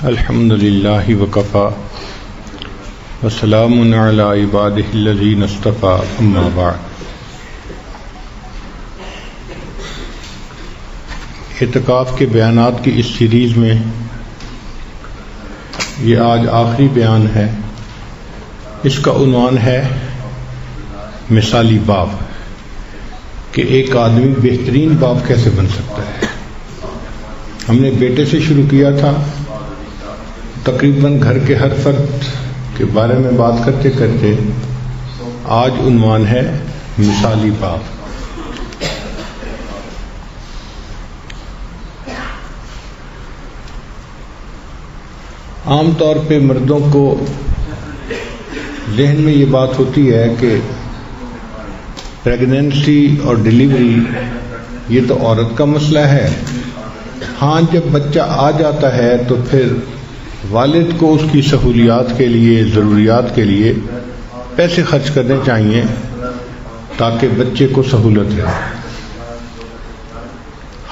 الحمد للہ وکفا وسلام علی عبادہ الذین اصطفیٰ اما بعد۔ اعتکاف کے بیانات کی اس سیریز میں یہ آج آخری بیان ہے۔ اس کا عنوان ہے مثالی باپ، کہ ایک آدمی بہترین باپ کیسے بن سکتا ہے۔ ہم نے بیٹے سے شروع کیا تھا، تقریباً گھر کے ہر فرد کے بارے میں بات کرتے کرتے آج عنوان ہے مثالی باپ۔ عام طور پہ مردوں کو ذہن میں یہ بات ہوتی ہے کہ پریگنینسی اور ڈیلیوری یہ تو عورت کا مسئلہ ہے۔ ہاں، جب بچہ آ جاتا ہے تو پھر والد کو اس کی سہولیات کے لیے، ضروریات کے لیے پیسے خرچ کرنے چاہیے تاکہ بچے کو سہولت رہے۔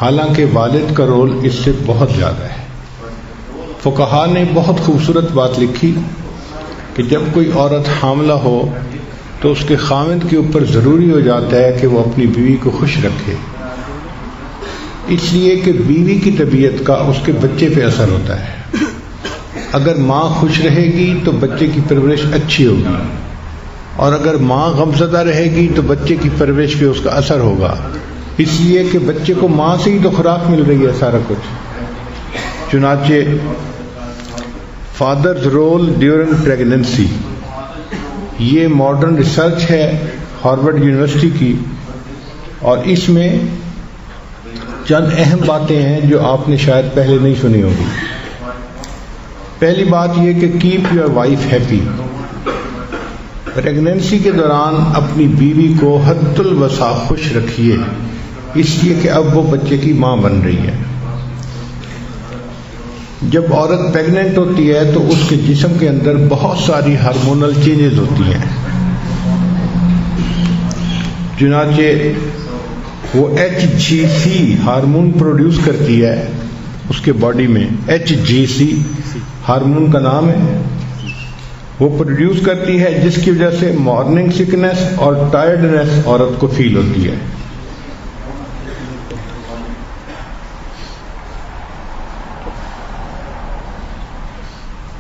حالانکہ والد کا رول اس سے بہت زیادہ ہے۔ فقہا نے بہت خوبصورت بات لکھی کہ جب کوئی عورت حاملہ ہو تو اس کے خاوند کے اوپر ضروری ہو جاتا ہے کہ وہ اپنی بیوی کو خوش رکھے، اس لیے کہ بیوی کی طبیعت کا اس کے بچے پہ اثر ہوتا ہے۔ اگر ماں خوش رہے گی تو بچے کی پرورش اچھی ہوگی، اور اگر ماں غمزدہ رہے گی تو بچے کی پرورش پہ اس کا اثر ہوگا، اس لیے کہ بچے کو ماں سے ہی تو خوراک مل رہی ہے سارا کچھ۔ چنانچہ فادرز رول ڈیورنگ پریگننسی، یہ ماڈرن ریسرچ ہے ہارورڈ یونیورسٹی کی، اور اس میں چند اہم باتیں ہیں جو آپ نے شاید پہلے نہیں سنی ہوگی۔ پہلی بات یہ کہ cap your wife happy. Pregnancy کے دوران اپنی بیوی کو حد الوسع خوش رکھیے، اس لیے کہ اب وہ بچے کی ماں بن رہی ہے۔ جب عورت پریگننٹ ہوتی ہے تو اس کے جسم کے اندر بہت ساری ہارمونل چینجز ہوتی ہیں، چنانچہ وہ HGC ہارمون پروڈیوس کرتی ہے اس کے باڈی میں۔ HGC ہارمون کا نام ہے، وہ پروڈیوس کرتی ہے جس کی وجہ سے مارننگ سکنس اور ٹائرڈنس عورت کو فیل ہوتی ہے۔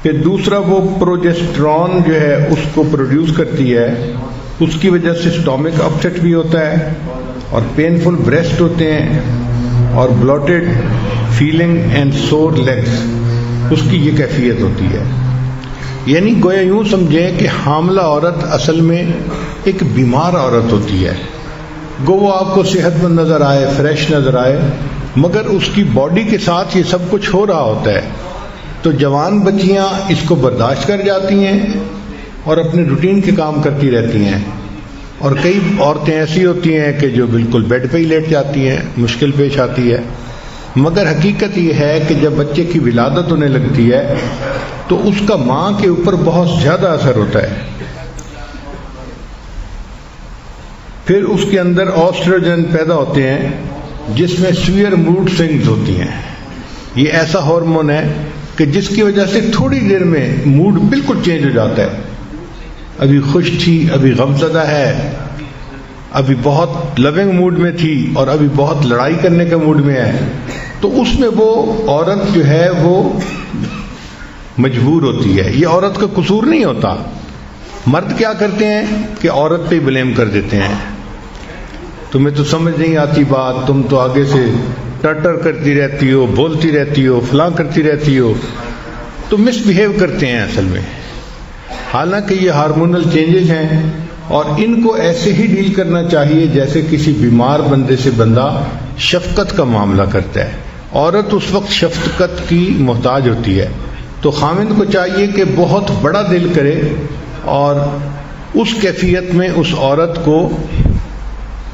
پھر دوسرا وہ پروجسٹرون جو ہے اس کو پروڈیوس کرتی ہے، اس کی وجہ سے سٹامک اپسیٹ بھی ہوتا ہے اور پینفل بریسٹ ہوتے ہیں اور بلوٹڈ فیلنگ اینڈ سور لیگز، اس کی یہ کیفیت ہوتی ہے۔ یعنی گویا یوں سمجھیں کہ حاملہ عورت اصل میں ایک بیمار عورت ہوتی ہے۔ گو وہ آپ کو صحت مند نظر آئے، فریش نظر آئے، مگر اس کی باڈی کے ساتھ یہ سب کچھ ہو رہا ہوتا ہے۔ تو جوان بچیاں اس کو برداشت کر جاتی ہیں اور اپنے روٹین کے کام کرتی رہتی ہیں، اور کئی عورتیں ایسی ہوتی ہیں کہ جو بالکل بیڈ پہ ہی لیٹ جاتی ہیں، مشکل پیش آتی ہے۔ مگر حقیقت یہ ہے کہ جب بچے کی ولادت ہونے لگتی ہے تو اس کا ماں کے اوپر بہت زیادہ اثر ہوتا ہے۔ پھر اس کے اندر ایسٹروجن پیدا ہوتے ہیں جس میں سویئر موڈ سوئنگز ہوتی ہیں۔ یہ ایسا ہارمون ہے کہ جس کی وجہ سے تھوڑی دیر میں موڈ بالکل چینج ہو جاتا ہے۔ ابھی خوش تھی، ابھی غمزدہ ہے، ابھی بہت لونگ موڈ میں تھی اور ابھی بہت لڑائی کرنے کے موڈ میں ہے۔ تو اس میں وہ عورت جو ہے وہ مجبور ہوتی ہے۔ یہ عورت کا قصور نہیں ہوتا۔ مرد کیا کرتے ہیں کہ عورت پہ بلیم کر دیتے ہیں، تمہیں تو سمجھ نہیں آتی بات، تم تو آگے سے ٹٹر کرتی رہتی ہو، بولتی رہتی ہو، فلاں کرتی رہتی ہو، تو مس بیہیو کرتے ہیں اصل میں۔ حالانکہ یہ ہارمونل چینجز ہیں اور ان کو ایسے ہی ڈیل کرنا چاہیے جیسے کسی بیمار بندے سے بندہ شفقت کا معاملہ کرتا ہے۔ عورت اس وقت شفقت کی محتاج ہوتی ہے، تو خاوند کو چاہیے کہ بہت بڑا دل کرے اور اس کیفیت میں اس عورت کو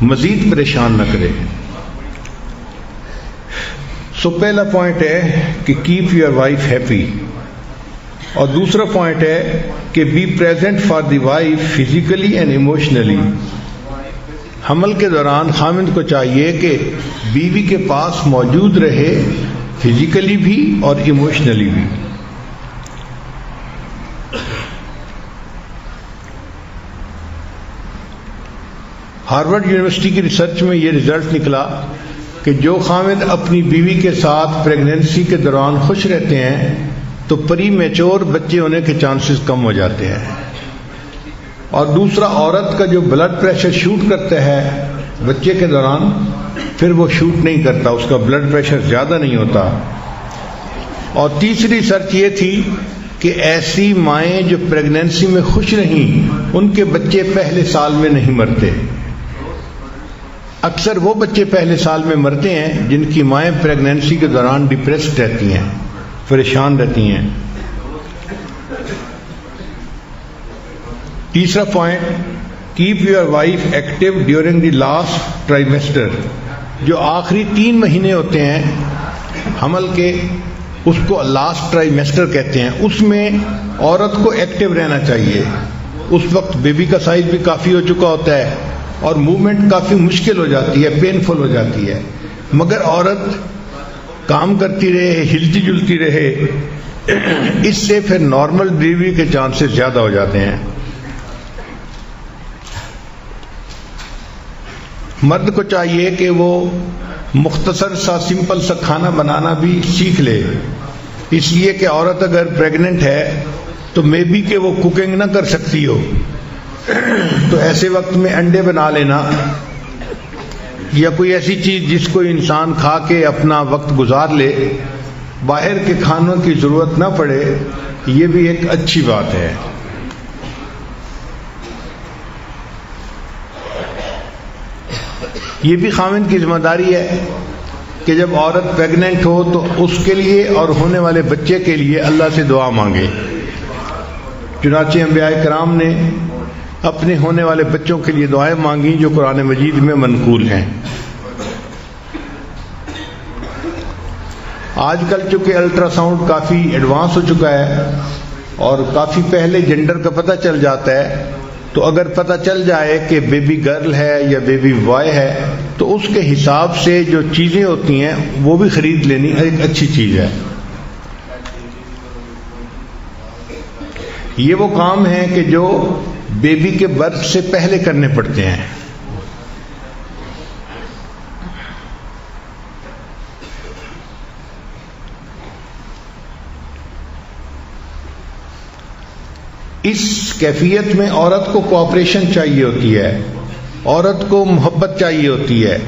مزید پریشان نہ کرے۔ سو پہلا پوائنٹ ہے کہ کیپ یور وائف ہیپی، اور دوسرا پوائنٹ ہے کہ be present for the wife physically and emotionally. حمل کے دوران خاوند کو چاہیے کہ بیوی کے پاس موجود رہے، فزیکلی بھی اور ایموشنلی بھی۔ ہارورڈ یونیورسٹی کی ریسرچ میں یہ رزلٹ نکلا کہ جو خاوند اپنی بیوی کے ساتھ پریگننسی کے دوران خوش رہتے ہیں تو پری میچور بچے ہونے کے چانسز کم ہو جاتے ہیں. اور دوسرا، عورت کا جو بلڈ پریشر شوٹ کرتا ہے بچے کے دوران، پھر وہ شوٹ نہیں کرتا، اس کا بلڈ پریشر زیادہ نہیں ہوتا. اور تیسری ریسرچ یہ تھی کہ ایسی مائیں جو پریگننسی میں خوش رہیں ان کے بچے پہلے سال میں نہیں مرتے. اکثر وہ بچے پہلے سال میں مرتے ہیں جن کی مائیں پریگننسی کے دوران ڈپریسڈ رہتی ہیں، پریشان رہتی ہیں. تیسرا point, keep your wife active during the last trimester. جو آخری 3 مہینے ہوتے ہیں حمل کے، اس کو لاسٹ ٹرائیمیسٹر کہتے ہیں. اس میں عورت کو ایکٹیو رہنا چاہیے. اس وقت بیبی کا سائز بھی کافی ہو چکا ہوتا ہے اور موومنٹ کافی مشکل ہو جاتی ہے، پینفل ہو جاتی ہے. مگر عورت کام کرتی رہے، ہلتی جلتی رہے، اس سے پھر نارمل ڈلیوری کے چانسز زیادہ ہو جاتے ہیں. مرد کو چاہیے کہ وہ مختصر سا سمپل سا کھانا بنانا بھی سیکھ لے، اس لیے کہ عورت اگر پریگننٹ ہے تو مے بی کہ وہ کوکنگ نہ کر سکتی ہو، تو ایسے وقت میں انڈے بنا لینا یا کوئی ایسی چیز جس کو انسان کھا کے اپنا وقت گزار لے، باہر کے کھانوں کی ضرورت نہ پڑے، یہ بھی ایک اچھی بات ہے. یہ بھی خاوند کی ذمہ داری ہے کہ جب عورت پریگننٹ ہو تو اس کے لیے اور ہونے والے بچے کے لیے اللہ سے دعا مانگے. چنانچہ انبیاء کرام نے اپنے ہونے والے بچوں کے لیے دعائیں مانگی جو قرآن مجید میں منقول ہیں. آج کل چونکہ الٹرا ساؤنڈ کافی ایڈوانس ہو چکا ہے اور کافی پہلے جنڈر کا پتہ چل جاتا ہے، تو اگر پتہ چل جائے کہ بیبی گرل ہے یا بیبی بوائے ہے تو اس کے حساب سے جو چیزیں ہوتی ہیں وہ بھی خرید لینی ایک اچھی چیز ہے. یہ وہ کام ہیں کہ جو بیبی کے برتھ سے پہلے کرنے پڑتے ہیں. اس کیفیت میں عورت کو کوآپریشن چاہیے ہوتی ہے، عورت کو محبت چاہیے ہوتی ہے،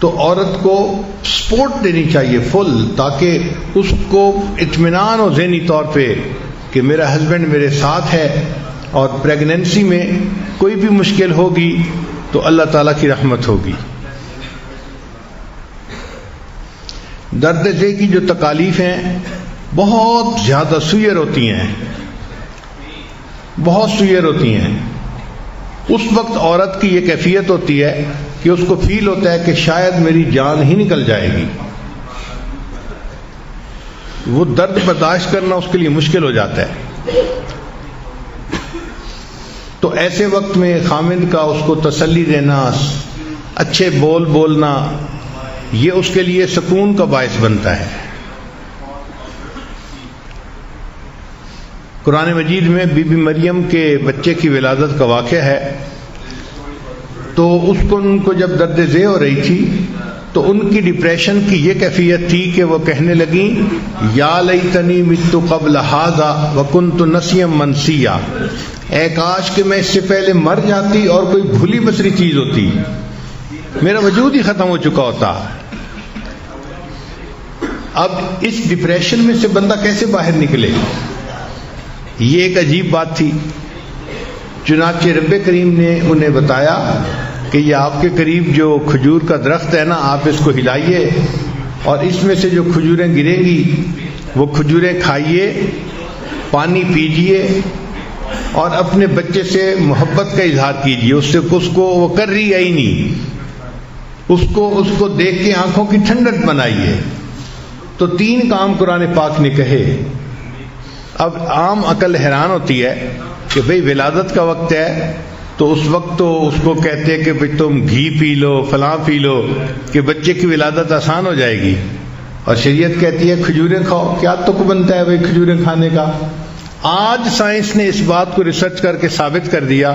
تو عورت کو سپورٹ دینی چاہیے فل، تاکہ اس کو اطمینان ہو ذہنی طور پہ کہ میرا ہسبینڈ میرے ساتھ ہے اور پریگننسی میں کوئی بھی مشکل ہوگی تو اللہ تعالیٰ کی رحمت ہوگی. درد ذہ کی جو تکالیف ہیں بہت زیادہ سوئر ہوتی ہیں، بہت سوئر ہوتی ہیں. اس وقت عورت کی یہ کیفیت ہوتی ہے کہ اس کو فیل ہوتا ہے کہ شاید میری جان ہی نکل جائے گی. وہ درد برداشت کرنا اس کے لیے مشکل ہو جاتا ہے. تو ایسے وقت میں خامند کا اس کو تسلی دینا، اچھے بول بولنا، یہ اس کے لیے سکون کا باعث بنتا ہے. قرآن مجید میں بی بی مریم کے بچے کی ولادت کا واقعہ ہے. تو ان کو جب درد ذہ ہو رہی تھی تو ان کی ڈپریشن کی یہ کیفیت تھی کہ وہ کہنے لگیں یا لیتنی مت قبل ھذا وکنت نسیا منسیا، اے کاش کہ میں اس سے پہلے مر جاتی اور کوئی بھولی بسری چیز ہوتی، میرا وجود ہی ختم ہو چکا ہوتا. اب اس ڈپریشن میں سے بندہ کیسے باہر نکلے؟ یہ ایک عجیب بات تھی. چنانچہ رب کریم نے انہیں بتایا کہ یہ آپ کے قریب جو کھجور کا درخت ہے نا، آپ اس کو ہلائیے اور اس میں سے جو کھجوریں گریں گی وہ کھجوریں کھائیے، پانی پیجیے اور اپنے بچے سے محبت کا اظہار کیجیے. اس کو وہ کر رہی ہے ہی نہیں، اس کو دیکھ کے آنکھوں کی ٹھنڈک بنائیے. تو 3 کام قرآن پاک نے کہے. اب عام عقل حیران ہوتی ہے کہ بھئی ولادت کا وقت ہے تو اس وقت تو اس کو کہتے کہ بھئی تم گھی پی لو، فلاں پی لو کہ بچے کی ولادت آسان ہو جائے گی، اور شریعت کہتی ہے کھجوریں کھاؤ. کیا تک بنتا ہے بھئی کھجوریں کھانے کا؟ آج سائنس نے اس بات کو ریسرچ کر کے ثابت کر دیا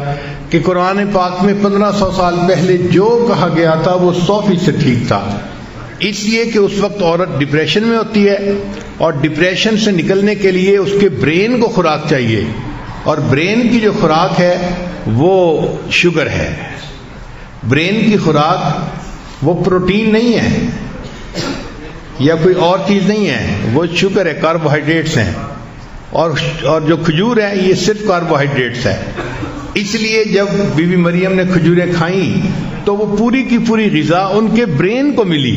کہ قرآن پاک میں 1500 سال پہلے جو کہا گیا تھا وہ 100% ٹھیک تھا، اس لیے کہ اس وقت عورت ڈپریشن میں ہوتی ہے، اور ڈپریشن سے نکلنے کے لیے اس کے برین کو خوراک چاہیے، اور برین کی جو خوراک ہے وہ شوگر ہے۔ برین کی خوراک وہ پروٹین نہیں ہے یا کوئی اور چیز نہیں ہے، وہ شوگر ہے، کاربوہائیڈریٹس ہیں، اور جو کھجور ہے یہ صرف کاربوہائیڈریٹس ہے۔ اس لیے جب بی بی مریم نے کھجوریں کھائیں تو وہ پوری کی پوری غذا ان کے برین کو ملی،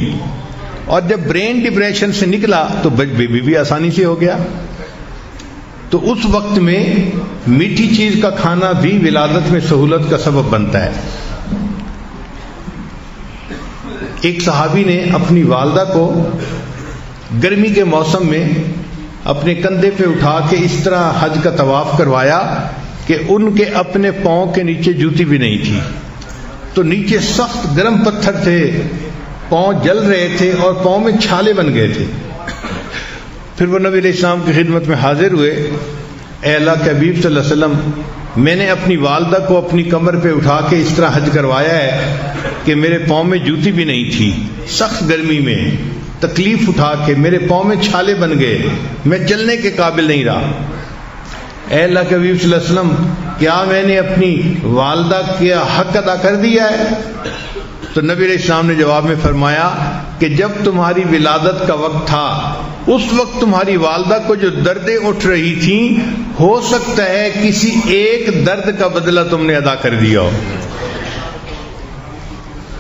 اور جب برین ڈپریشن سے نکلا تو بیبی بھی آسانی سے ہو گیا۔ تو اس وقت میں میٹھی چیز کا کھانا بھی ولادت میں سہولت کا سبب بنتا ہے۔ ایک صحابی نے اپنی والدہ کو گرمی کے موسم میں اپنے کندھے پہ اٹھا کے اس طرح حج کا طواف کروایا کہ ان کے اپنے پاؤں کے نیچے جوتی بھی نہیں تھی، تو نیچے سخت گرم پتھر تھے، پاؤں جل رہے تھے اور پاؤں میں چھالے بن گئے تھے۔ پھر وہ نبی علیہ السلام کی خدمت میں حاضر ہوئے، اے اللہ کے حبیب صلی اللہ علیہ وسلم، میں نے اپنی والدہ کو اپنی کمر پہ اٹھا کے اس طرح حج کروایا ہے کہ میرے پاؤں میں جوتی بھی نہیں تھی، سخت گرمی میں تکلیف اٹھا کے میرے پاؤں میں چھالے بن گئے، میں چلنے کے قابل نہیں رہا۔ اے اللہ کے حبیب صلی اللہ علیہ وسلم، کیا میں نے اپنی والدہ کا حق ادا کر دیا ہے؟ تو نبی علیہ السلام نے جواب میں فرمایا کہ جب تمہاری ولادت کا وقت تھا اس وقت تمہاری والدہ کو جو دردیں اٹھ رہی تھیں، ہو سکتا ہے کسی ایک درد کا بدلہ تم نے ادا کر دیا ہو۔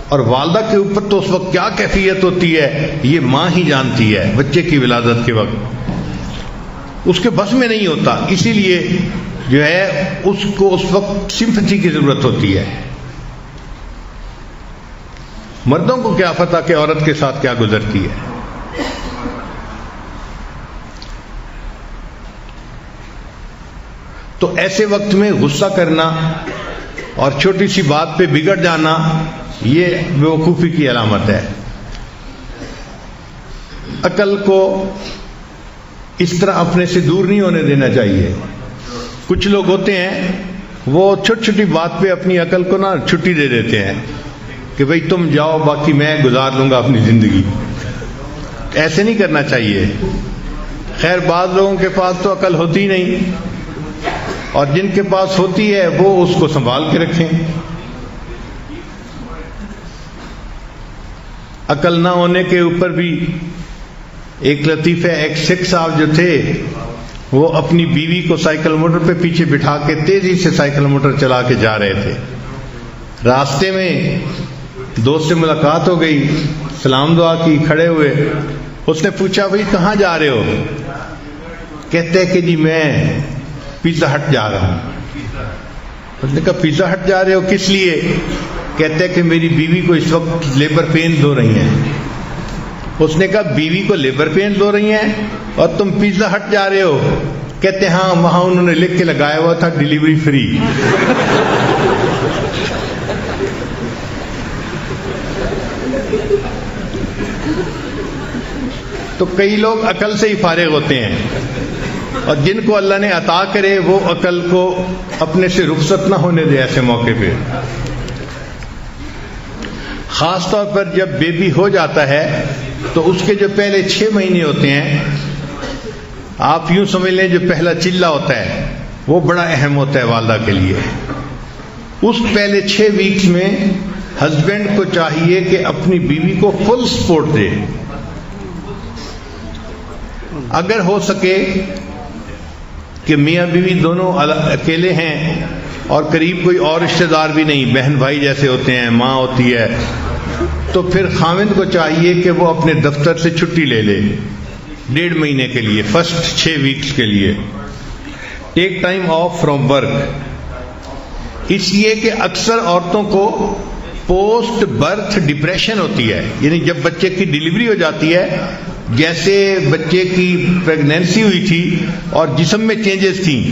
اور والدہ کے اوپر تو اس وقت کیا کیفیت ہوتی ہے یہ ماں ہی جانتی ہے، بچے کی ولادت کے وقت اس کے بس میں نہیں ہوتا، اسی لیے جو ہے اس کو اس وقت سمپتھی کی ضرورت ہوتی ہے۔ مردوں کو کیا پتہ کہ عورت کے ساتھ کیا گزرتی ہے۔ تو ایسے وقت میں غصہ کرنا اور چھوٹی سی بات پہ بگڑ جانا یہ بیوقوفی کی علامت ہے۔ عقل کو اس طرح اپنے سے دور نہیں ہونے دینا چاہیے۔ کچھ لوگ ہوتے ہیں وہ چھوٹی چھوٹی بات پہ اپنی عقل کو نا چھٹی دے دیتے ہیں کہ بھئی تم جاؤ باقی میں گزار لوں گا اپنی زندگی۔ ایسے نہیں کرنا چاہیے۔ خیر بعض لوگوں کے پاس تو عقل ہوتی نہیں، اور جن کے پاس ہوتی ہے وہ اس کو سنبھال کے رکھیں۔ عقل نہ ہونے کے اوپر بھی ایک لطیفہ، ایک شیخ صاحب جو تھے وہ اپنی بیوی کو سائیکل موٹر پہ پیچھے بٹھا کے تیزی سے سائیکل موٹر چلا کے جا رہے تھے۔ راستے میں دوست سے ملاقات ہو گئی، سلام دعا کی، کھڑے ہوئے۔ اس نے پوچھا بھائی کہاں جا رہے ہو؟ کہتے کہ جی میں پیزا ہٹ جا رہا ہوں۔ اس نے کہا پیزا ہٹ جا رہے ہو کس لیے؟ کہتے کہ میری بیوی کو اس وقت لیبر پینز ہو رہی ہیں۔ اس نے کہا بیوی کو لیبر پینز ہو رہی ہیں اور تم پیزا ہٹ جا رہے ہو؟ کہتے ہاں وہاں انہوں نے لکھ کے لگایا ہوا تھا ڈیلیوری فری۔ تو کئی لوگ عقل سے ہی فارغ ہوتے ہیں، اور جن کو اللہ نے عطا کرے وہ عقل کو اپنے سے رخصت نہ ہونے دے ایسے موقع پہ۔ خاص طور پر جب بیبی ہو جاتا ہے تو اس کے جو پہلے 6 مہینے ہوتے ہیں، آپ یوں سمجھ لیں جو پہلا چلہ ہوتا ہے وہ بڑا اہم ہوتا ہے والدہ کے لیے۔ اس پہلے 6 ویکس میں ہسبینڈ کو چاہیے کہ اپنی بیوی کو فل سپورٹ دے۔ اگر ہو سکے کہ میاں بیوی دونوں اکیلے ہیں اور قریب کوئی اور رشتہ دار بھی نہیں، بہن بھائی جیسے ہوتے ہیں، ماں ہوتی ہے، تو پھر خاوند کو چاہیے کہ وہ اپنے دفتر سے چھٹی لے لے 1.5 مہینے کے لیے، فرسٹ 6 ویکس کے لیے، take time off from work. اس لیے کہ اکثر عورتوں کو پوسٹ برتھ ڈپریشن ہوتی ہے، یعنی جب بچے کی ڈیلیوری ہو جاتی ہے، جیسے بچے کی پریگنینسی ہوئی تھی اور جسم میں چینجز تھیں،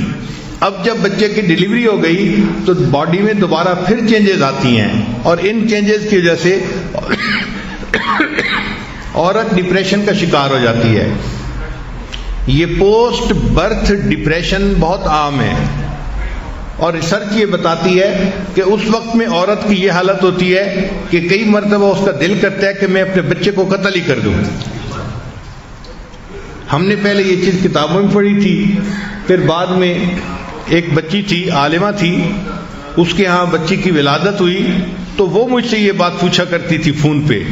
اب جب بچے کی ڈیلیوری ہو گئی تو باڈی میں دوبارہ پھر چینجز آتی ہیں، اور ان چینجز کی وجہ سے عورت ڈپریشن کا شکار ہو جاتی ہے۔ یہ پوسٹ برتھ ڈپریشن بہت عام ہے۔ اور ریسرچ یہ بتاتی ہے کہ اس وقت میں عورت کی یہ حالت ہوتی ہے کہ کئی مرتبہ اس کا دل کرتا ہے کہ میں اپنے بچے کو قتل ہی کر دوں. ہم نے پہلے یہ چیز کتابوں میں پڑھی تھی، پھر بعد میں ایک بچی تھی، عالمہ تھی، اس کے ہاں بچی کی ولادت ہوئی تو وہ مجھ سے یہ بات پوچھا کرتی تھی فون پہ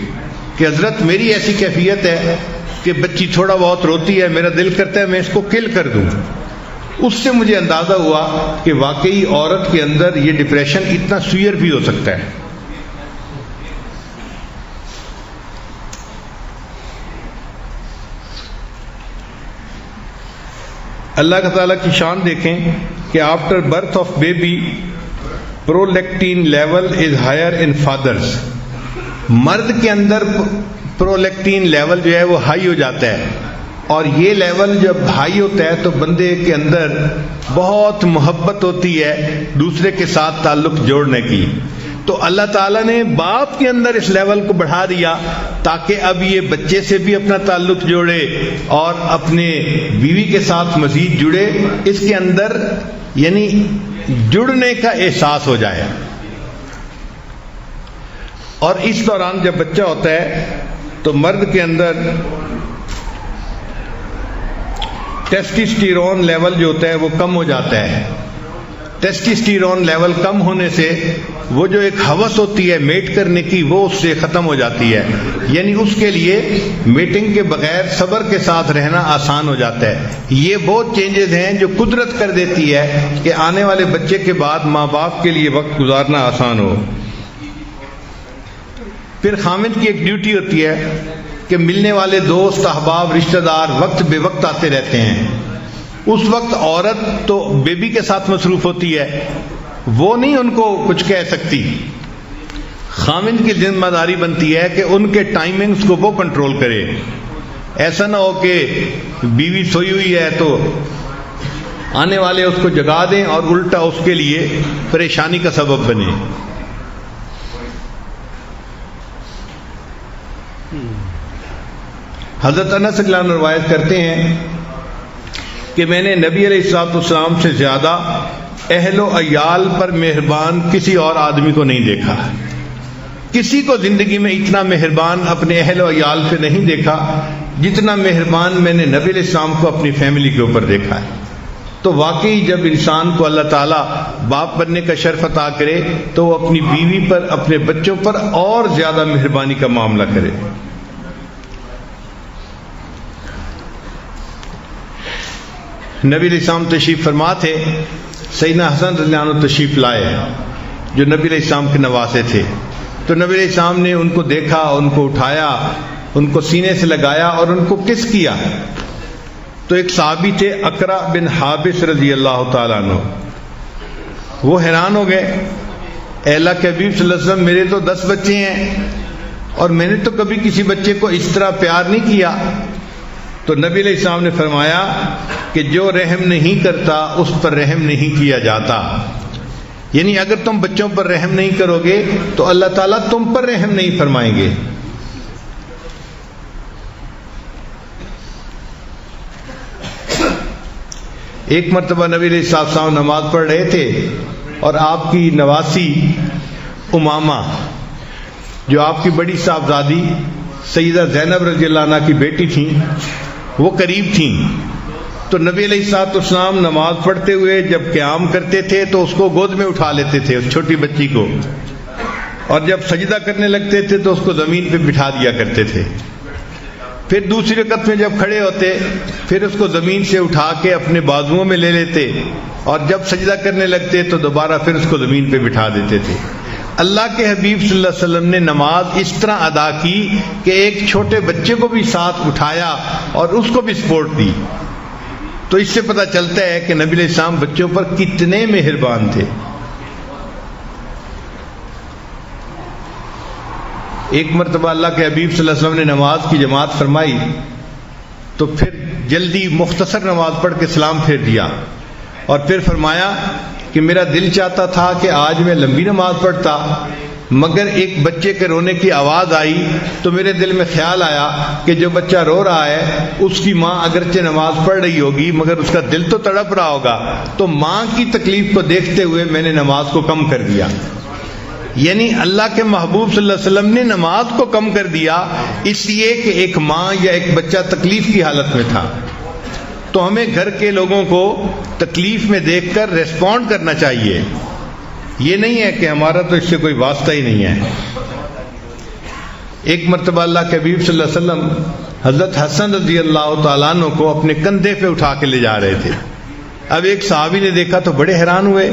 کہ حضرت میری ایسی کیفیت ہے کہ بچی تھوڑا بہت روتی ہے، میرا دل کرتا ہے میں اس کو کل کر دوں. اس سے مجھے اندازہ ہوا کہ واقعی عورت کے اندر یہ ڈپریشن اتنا سوئر بھی ہو سکتا ہے. اللہ تعالیٰ کی شان دیکھیں کہ after birth of baby prolactin level is higher in fathers. مرد کے اندر پرولیکٹین لیول جو ہے وہ ہائی ہو جاتا ہے، اور یہ لیول جب ہائی ہوتا ہے تو بندے کے اندر بہت محبت ہوتی ہے دوسرے کے ساتھ تعلق جوڑنے کی. تو اللہ تعالیٰ نے باپ کے اندر اس لیول کو بڑھا دیا تاکہ اب یہ بچے سے بھی اپنا تعلق جوڑے اور اپنے بیوی کے ساتھ مزید جڑے، اس کے اندر یعنی جڑنے کا احساس ہو جائے. اور اس دوران جب بچہ ہوتا ہے تو مرد کے اندر ٹیسٹوسٹیرون لیول جو ہوتا ہے وہ کم ہو جاتا ہے. ٹیسٹوسٹیرون لیول کم ہونے سے وہ جو ایک ہوس ہوتی ہے میٹ کرنے کی وہ اس سے ختم ہو جاتی ہے، یعنی اس کے لیے میٹنگ کے بغیر صبر کے ساتھ رہنا آسان ہو جاتا ہے. یہ بہت چینجز ہیں جو قدرت کر دیتی ہے کہ آنے والے بچے کے بعد ماں باپ کے لیے وقت گزارنا آسان ہو. پھر خامد کی ایک ڈیوٹی ہوتی ہے کہ ملنے والے دوست احباب رشتہ دار وقت بے وقت آتے رہتے ہیں. اس وقت عورت تو بیبی کے ساتھ مصروف ہوتی ہے، وہ نہیں ان کو کچھ کہہ سکتی. خامد کی ذمہ داری بنتی ہے کہ ان کے ٹائمنگز کو وہ کنٹرول کرے. ایسا نہ ہو کہ بیوی سوئی ہوئی ہے تو آنے والے اس کو جگا دیں اور الٹا اس کے لیے پریشانی کا سبب بنے. حضرت انس رضی اللہ عنہ روایت کرتے ہیں کہ میں نے نبی علیہ الصلوۃ والسلام سے زیادہ اہل و عیال پر مہربان کسی اور آدمی کو نہیں دیکھا. کسی کو زندگی میں اتنا مہربان اپنے اہل و عیال پہ نہیں دیکھا جتنا مہربان میں نے نبی علیہ السلام کو اپنی فیملی کے اوپر دیکھا ہے. تو واقعی جب انسان کو اللہ تعالیٰ باپ بننے کا شرف عطا کرے تو وہ اپنی بیوی پر اپنے بچوں پر اور زیادہ مہربانی کا معاملہ کرے. نبی علیہ السلام تشریف فرما تھے، سیدنا حسن رضی اللہ عنہ تشریف لائے جو نبی علیہ السلام کے نواسے تھے. تو نبی علیہ السلام نے ان کو دیکھا، ان کو اٹھایا، ان کو سینے سے لگایا اور ان کو کس کیا. تو ایک صحابی تھے اقرا بن حابس رضی اللہ تعالیٰ عنہ، وہ حیران ہو گئے، اے اللہ کے حبیب صلی اللہ علیہ وسلم میرے تو 10 بچے ہیں اور میں نے تو کبھی کسی بچے کو اس طرح پیار نہیں کیا. تو نبی علیہ السلام نے فرمایا کہ جو رحم نہیں کرتا اس پر رحم نہیں کیا جاتا. یعنی اگر تم بچوں پر رحم نہیں کرو گے تو اللہ تعالیٰ تم پر رحم نہیں فرمائیں گے. ایک مرتبہ نبی علیہ السلام نماز پڑھ رہے تھے اور آپ کی نواسی امامہ جو آپ کی بڑی صاحبزادی سیدہ زینب رضی اللہ عنہ کی بیٹی تھیں وہ قریب تھیں. تو نبی علیہ الصلوۃ والسلام نماز پڑھتے ہوئے جب قیام کرتے تھے تو اس کو گود میں اٹھا لیتے تھے، اس چھوٹی بچی کو، اور جب سجدہ کرنے لگتے تھے تو اس کو زمین پہ بٹھا دیا کرتے تھے. پھر دوسری رکعت میں جب کھڑے ہوتے پھر اس کو زمین سے اٹھا کے اپنے بازوؤں میں لے لیتے اور جب سجدہ کرنے لگتے تو دوبارہ پھر اس کو زمین پہ بٹھا دیتے تھے. اللہ کے حبیب صلی اللہ علیہ وسلم نے نماز اس طرح ادا کی کہ ایک چھوٹے بچے کو بھی ساتھ اٹھایا اور اس کو بھی سپورٹ دی. تو اس سے پتہ چلتا ہے کہ نبی علیہ السلام بچوں پر کتنے مہربان تھے. ایک مرتبہ اللہ کے حبیب صلی اللہ علیہ وسلم نے نماز کی جماعت فرمائی تو پھر جلدی مختصر نماز پڑھ کے سلام پھیر دیا اور پھر فرمایا کہ میرا دل چاہتا تھا کہ آج میں لمبی نماز پڑھتا مگر ایک بچے کے رونے کی آواز آئی تو میرے دل میں خیال آیا کہ جو بچہ رو رہا ہے اس کی ماں اگرچہ نماز پڑھ رہی ہوگی مگر اس کا دل تو تڑپ رہا ہوگا، تو ماں کی تکلیف کو دیکھتے ہوئے میں نے نماز کو کم کر دیا۔ یعنی اللہ کے محبوب صلی اللہ علیہ وسلم نے نماز کو کم کر دیا اس لیے کہ ایک ماں یا ایک بچہ تکلیف کی حالت میں تھا۔ تو ہمیں گھر کے لوگوں کو تکلیف میں دیکھ کر ریسپونڈ کرنا چاہیے، یہ نہیں ہے کہ ہمارا تو اس سے کوئی واسطہ ہی نہیں ہے۔ ایک مرتبہ اللہ کے حبیب صلی اللہ علیہ وسلم حضرت حسن رضی اللہ تعالیٰ عنہ کو اپنے کندھے پہ اٹھا کے لے جا رہے تھے۔ اب ایک صحابی نے دیکھا تو بڑے حیران ہوئے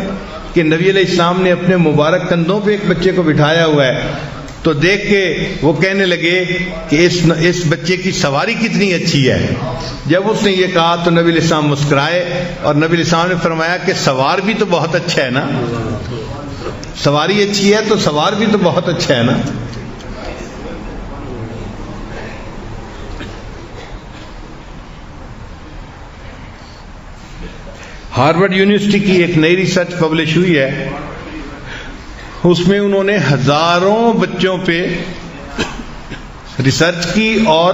کہ نبی علیہ السلام نے اپنے مبارک کندھوں پہ ایک بچے کو بٹھایا ہوا ہے، تو دیکھ کے وہ کہنے لگے کہ اس بچے کی سواری کتنی اچھی ہے۔ جب اس نے یہ کہا تو نبی علیہ السلام مسکرائے اور نبی علیہ السلام نے فرمایا کہ سوار بھی تو بہت اچھا ہے نا، سواری اچھی ہے تو سوار بھی تو بہت اچھا ہے نا۔ ہارورڈ یونیورسٹی کی ایک نئی ریسرچ پبلش ہوئی ہے، اس میں انہوں نے ہزاروں بچوں پہ ریسرچ کی اور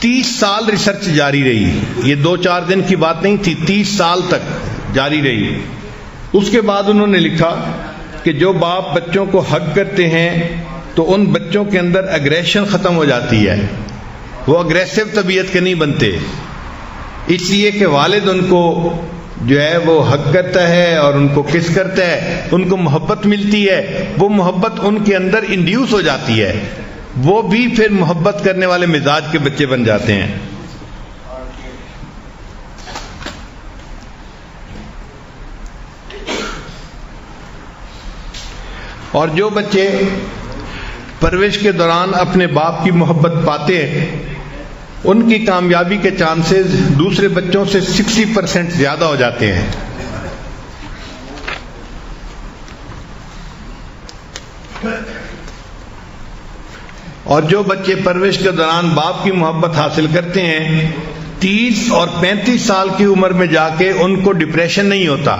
30 سال ریسرچ جاری رہی۔ یہ 2-4 دن کی بات نہیں تھی، 30 سال تک جاری رہی۔ اس کے بعد انہوں نے لکھا کہ جو باپ بچوں کو حق کرتے ہیں تو ان بچوں کے اندر اگریشن ختم ہو جاتی ہے، وہ اگریسو طبیعت کے نہیں بنتے، اس لیے کہ والد ان کو جو ہے وہ حق کرتا ہے اور ان کو کس کرتا ہے، ان کو محبت ملتی ہے، وہ محبت ان کے اندر انڈیوس ہو جاتی ہے، وہ بھی پھر محبت کرنے والے مزاج کے بچے بن جاتے ہیں۔ اور جو بچے پرورش کے دوران اپنے باپ کی محبت پاتے ہیں ان کی کامیابی کے چانسز دوسرے بچوں سے 60% زیادہ ہو جاتے ہیں۔ اور جو بچے پرورش کے دوران باپ کی محبت حاصل کرتے ہیں 30 اور 35 سال کی عمر میں جا کے ان کو ڈپریشن نہیں ہوتا،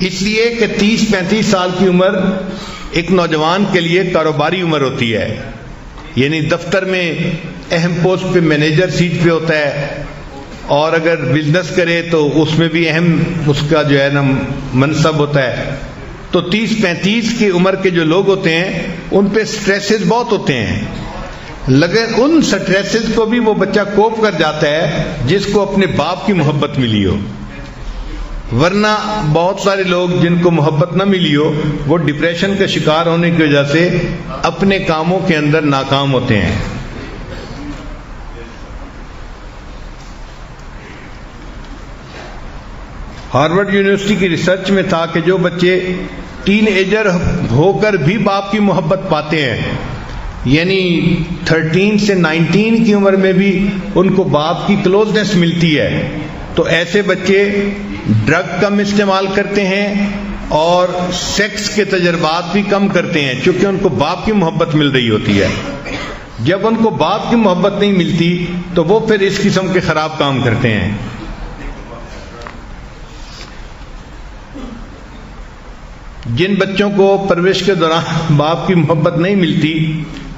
اس لیے کہ 30-35 سال کی عمر ایک نوجوان کے لیے کاروباری عمر ہوتی ہے، یعنی دفتر میں اہم پوسٹ پہ مینیجر سیٹ پہ ہوتا ہے، اور اگر بزنس کرے تو اس میں بھی اہم اس کا جو ہے نا منصب ہوتا ہے۔ تو 30-35 کی عمر کے جو لوگ ہوتے ہیں ان پہ سٹریسز بہت ہوتے ہیں، لیکن ان سٹریسز کو بھی وہ بچہ کوپ کر جاتا ہے جس کو اپنے باپ کی محبت ملی ہو، ورنہ بہت سارے لوگ جن کو محبت نہ ملی ہو وہ ڈپریشن کا شکار ہونے کی وجہ سے اپنے کاموں کے اندر ناکام ہوتے ہیں۔ ہارورڈ یونیورسٹی کی ریسرچ میں تھا کہ جو بچے ٹین ایجر ہو کر بھی باپ کی محبت پاتے ہیں، یعنی 13 سے 19 کی عمر میں بھی ان کو باپ کی کلوزنس ملتی ہے، تو ایسے بچے ڈرگ کم استعمال کرتے ہیں اور سیکس کے تجربات بھی کم کرتے ہیں، چونکہ ان کو باپ کی محبت مل رہی ہوتی ہے۔ جب ان کو باپ کی محبت نہیں ملتی تو وہ پھر اس قسم کے خراب کام کرتے ہیں۔ جن بچوں کو پرورش کے دوران باپ کی محبت نہیں ملتی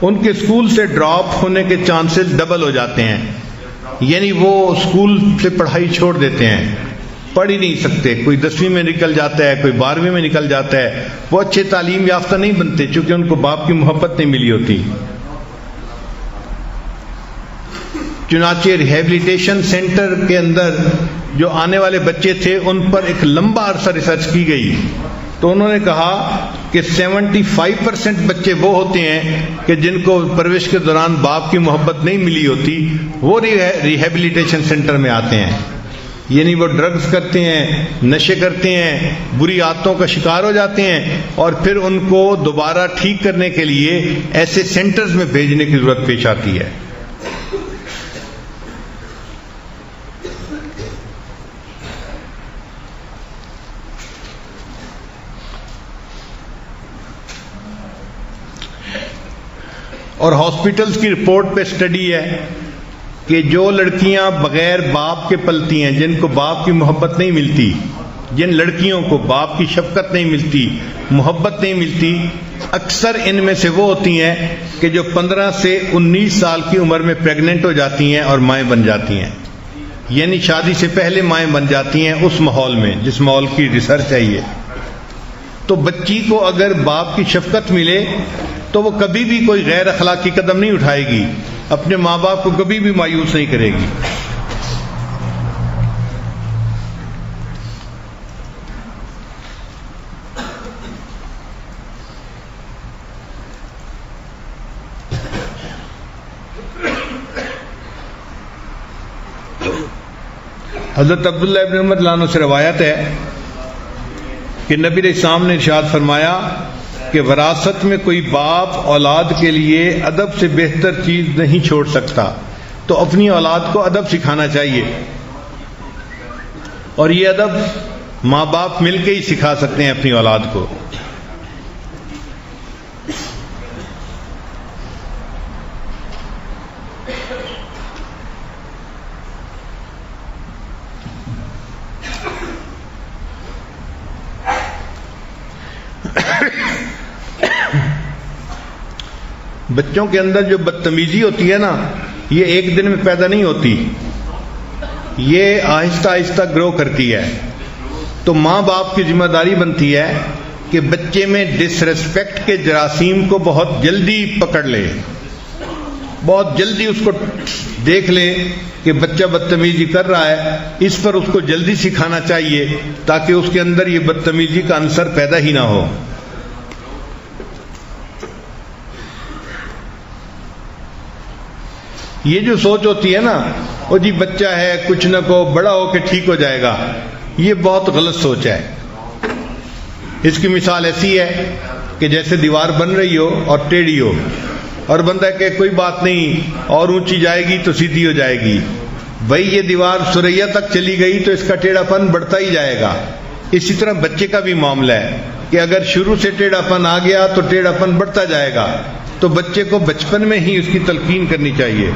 ان کے اسکول سے ڈراپ ہونے کے چانسز ڈبل ہو جاتے ہیں، یعنی وہ اسکول سے پڑھائی چھوڑ دیتے ہیں، پڑھ ہی نہیں سکتے، کوئی 10ویں میں نکل جاتا ہے، کوئی 12ویں میں نکل جاتا ہے، وہ اچھے تعلیم یافتہ نہیں بنتے چونکہ ان کو باپ کی محبت نہیں ملی ہوتی۔ چنانچہ ریہیبلیٹیشن سینٹر کے اندر جو آنے والے بچے تھے ان پر ایک لمبا عرصہ ریسرچ کی گئی، تو انہوں نے کہا کہ 75% بچے وہ ہوتے ہیں کہ جن کو پرورش کے دوران باپ کی محبت نہیں ملی ہوتی، وہ ریہیبلیٹیشن سینٹر میں آتے ہیں، یعنی وہ ڈرگز کرتے ہیں، نشے کرتے ہیں، بری عادتوں کا شکار ہو جاتے ہیں، اور پھر ان کو دوبارہ ٹھیک کرنے کے لیے ایسے سینٹرز میں بھیجنے کی ضرورت پیش آتی ہے۔ اور ہاسپٹلز کی رپورٹ پہ سٹڈی ہے کہ جو لڑکیاں بغیر باپ کے پلتی ہیں، جن کو باپ کی محبت نہیں ملتی، جن لڑکیوں کو باپ کی شفقت نہیں ملتی، محبت نہیں ملتی، اکثر ان میں سے وہ ہوتی ہیں کہ جو 15 سے 19 سال کی عمر میں پریگننٹ ہو جاتی ہیں اور مائیں بن جاتی ہیں، یعنی شادی سے پہلے مائیں بن جاتی ہیں اس ماحول میں جس ماحول کی ریسرچ ہے یہ. تو بچی کو اگر باپ کی شفقت ملے تو وہ کبھی بھی کوئی غیر اخلاقی قدم نہیں اٹھائے گی، اپنے ماں باپ کو کبھی بھی مایوس نہیں کرے گی. حضرت عبداللہ ابن عمر رضی اللہ عنہ سے روایت ہے کہ نبی علیہ السلام نے ارشاد فرمایا کہ وراثت میں کوئی باپ اولاد کے لیے ادب سے بہتر چیز نہیں چھوڑ سکتا، تو اپنی اولاد کو ادب سکھانا چاہیے، اور یہ ادب ماں باپ مل کے ہی سکھا سکتے ہیں اپنی اولاد کو. بچوں کے اندر جو بدتمیزی ہوتی ہے نا، یہ ایک دن میں پیدا نہیں ہوتی، یہ آہستہ آہستہ گرو کرتی ہے. تو ماں باپ کی ذمہ داری بنتی ہے کہ بچے میں ڈس ریسپیکٹ کے جراثیم کو بہت جلدی پکڑ لے، بہت جلدی اس کو دیکھ لے کہ بچہ بدتمیزی کر رہا ہے، اس پر اس کو جلدی سکھانا چاہیے تاکہ اس کے اندر یہ بدتمیزی کا عنصر پیدا ہی نہ ہو. یہ جو سوچ ہوتی ہے نا، وہ جی بچہ ہے کچھ نہ کو بڑا ہو کے ٹھیک ہو جائے گا، یہ بہت غلط سوچ ہے. اس کی مثال ایسی ہے کہ جیسے دیوار بن رہی ہو اور ٹیڑھی ہو، اور بندہ کہ کوئی بات نہیں اور اونچی جائے گی تو سیدھی ہو جائے گی. بھائی یہ دیوار سریا تک چلی گئی تو اس کا ٹیڑھا پن بڑھتا ہی جائے گا. اسی طرح بچے کا بھی معاملہ ہے کہ اگر شروع سے ٹیڑھا پن آ گیا تو ٹیڑھا پن بڑھتا جائے گا. تو بچے کو بچپن میں ہی اس کی تلقین کرنی چاہیے.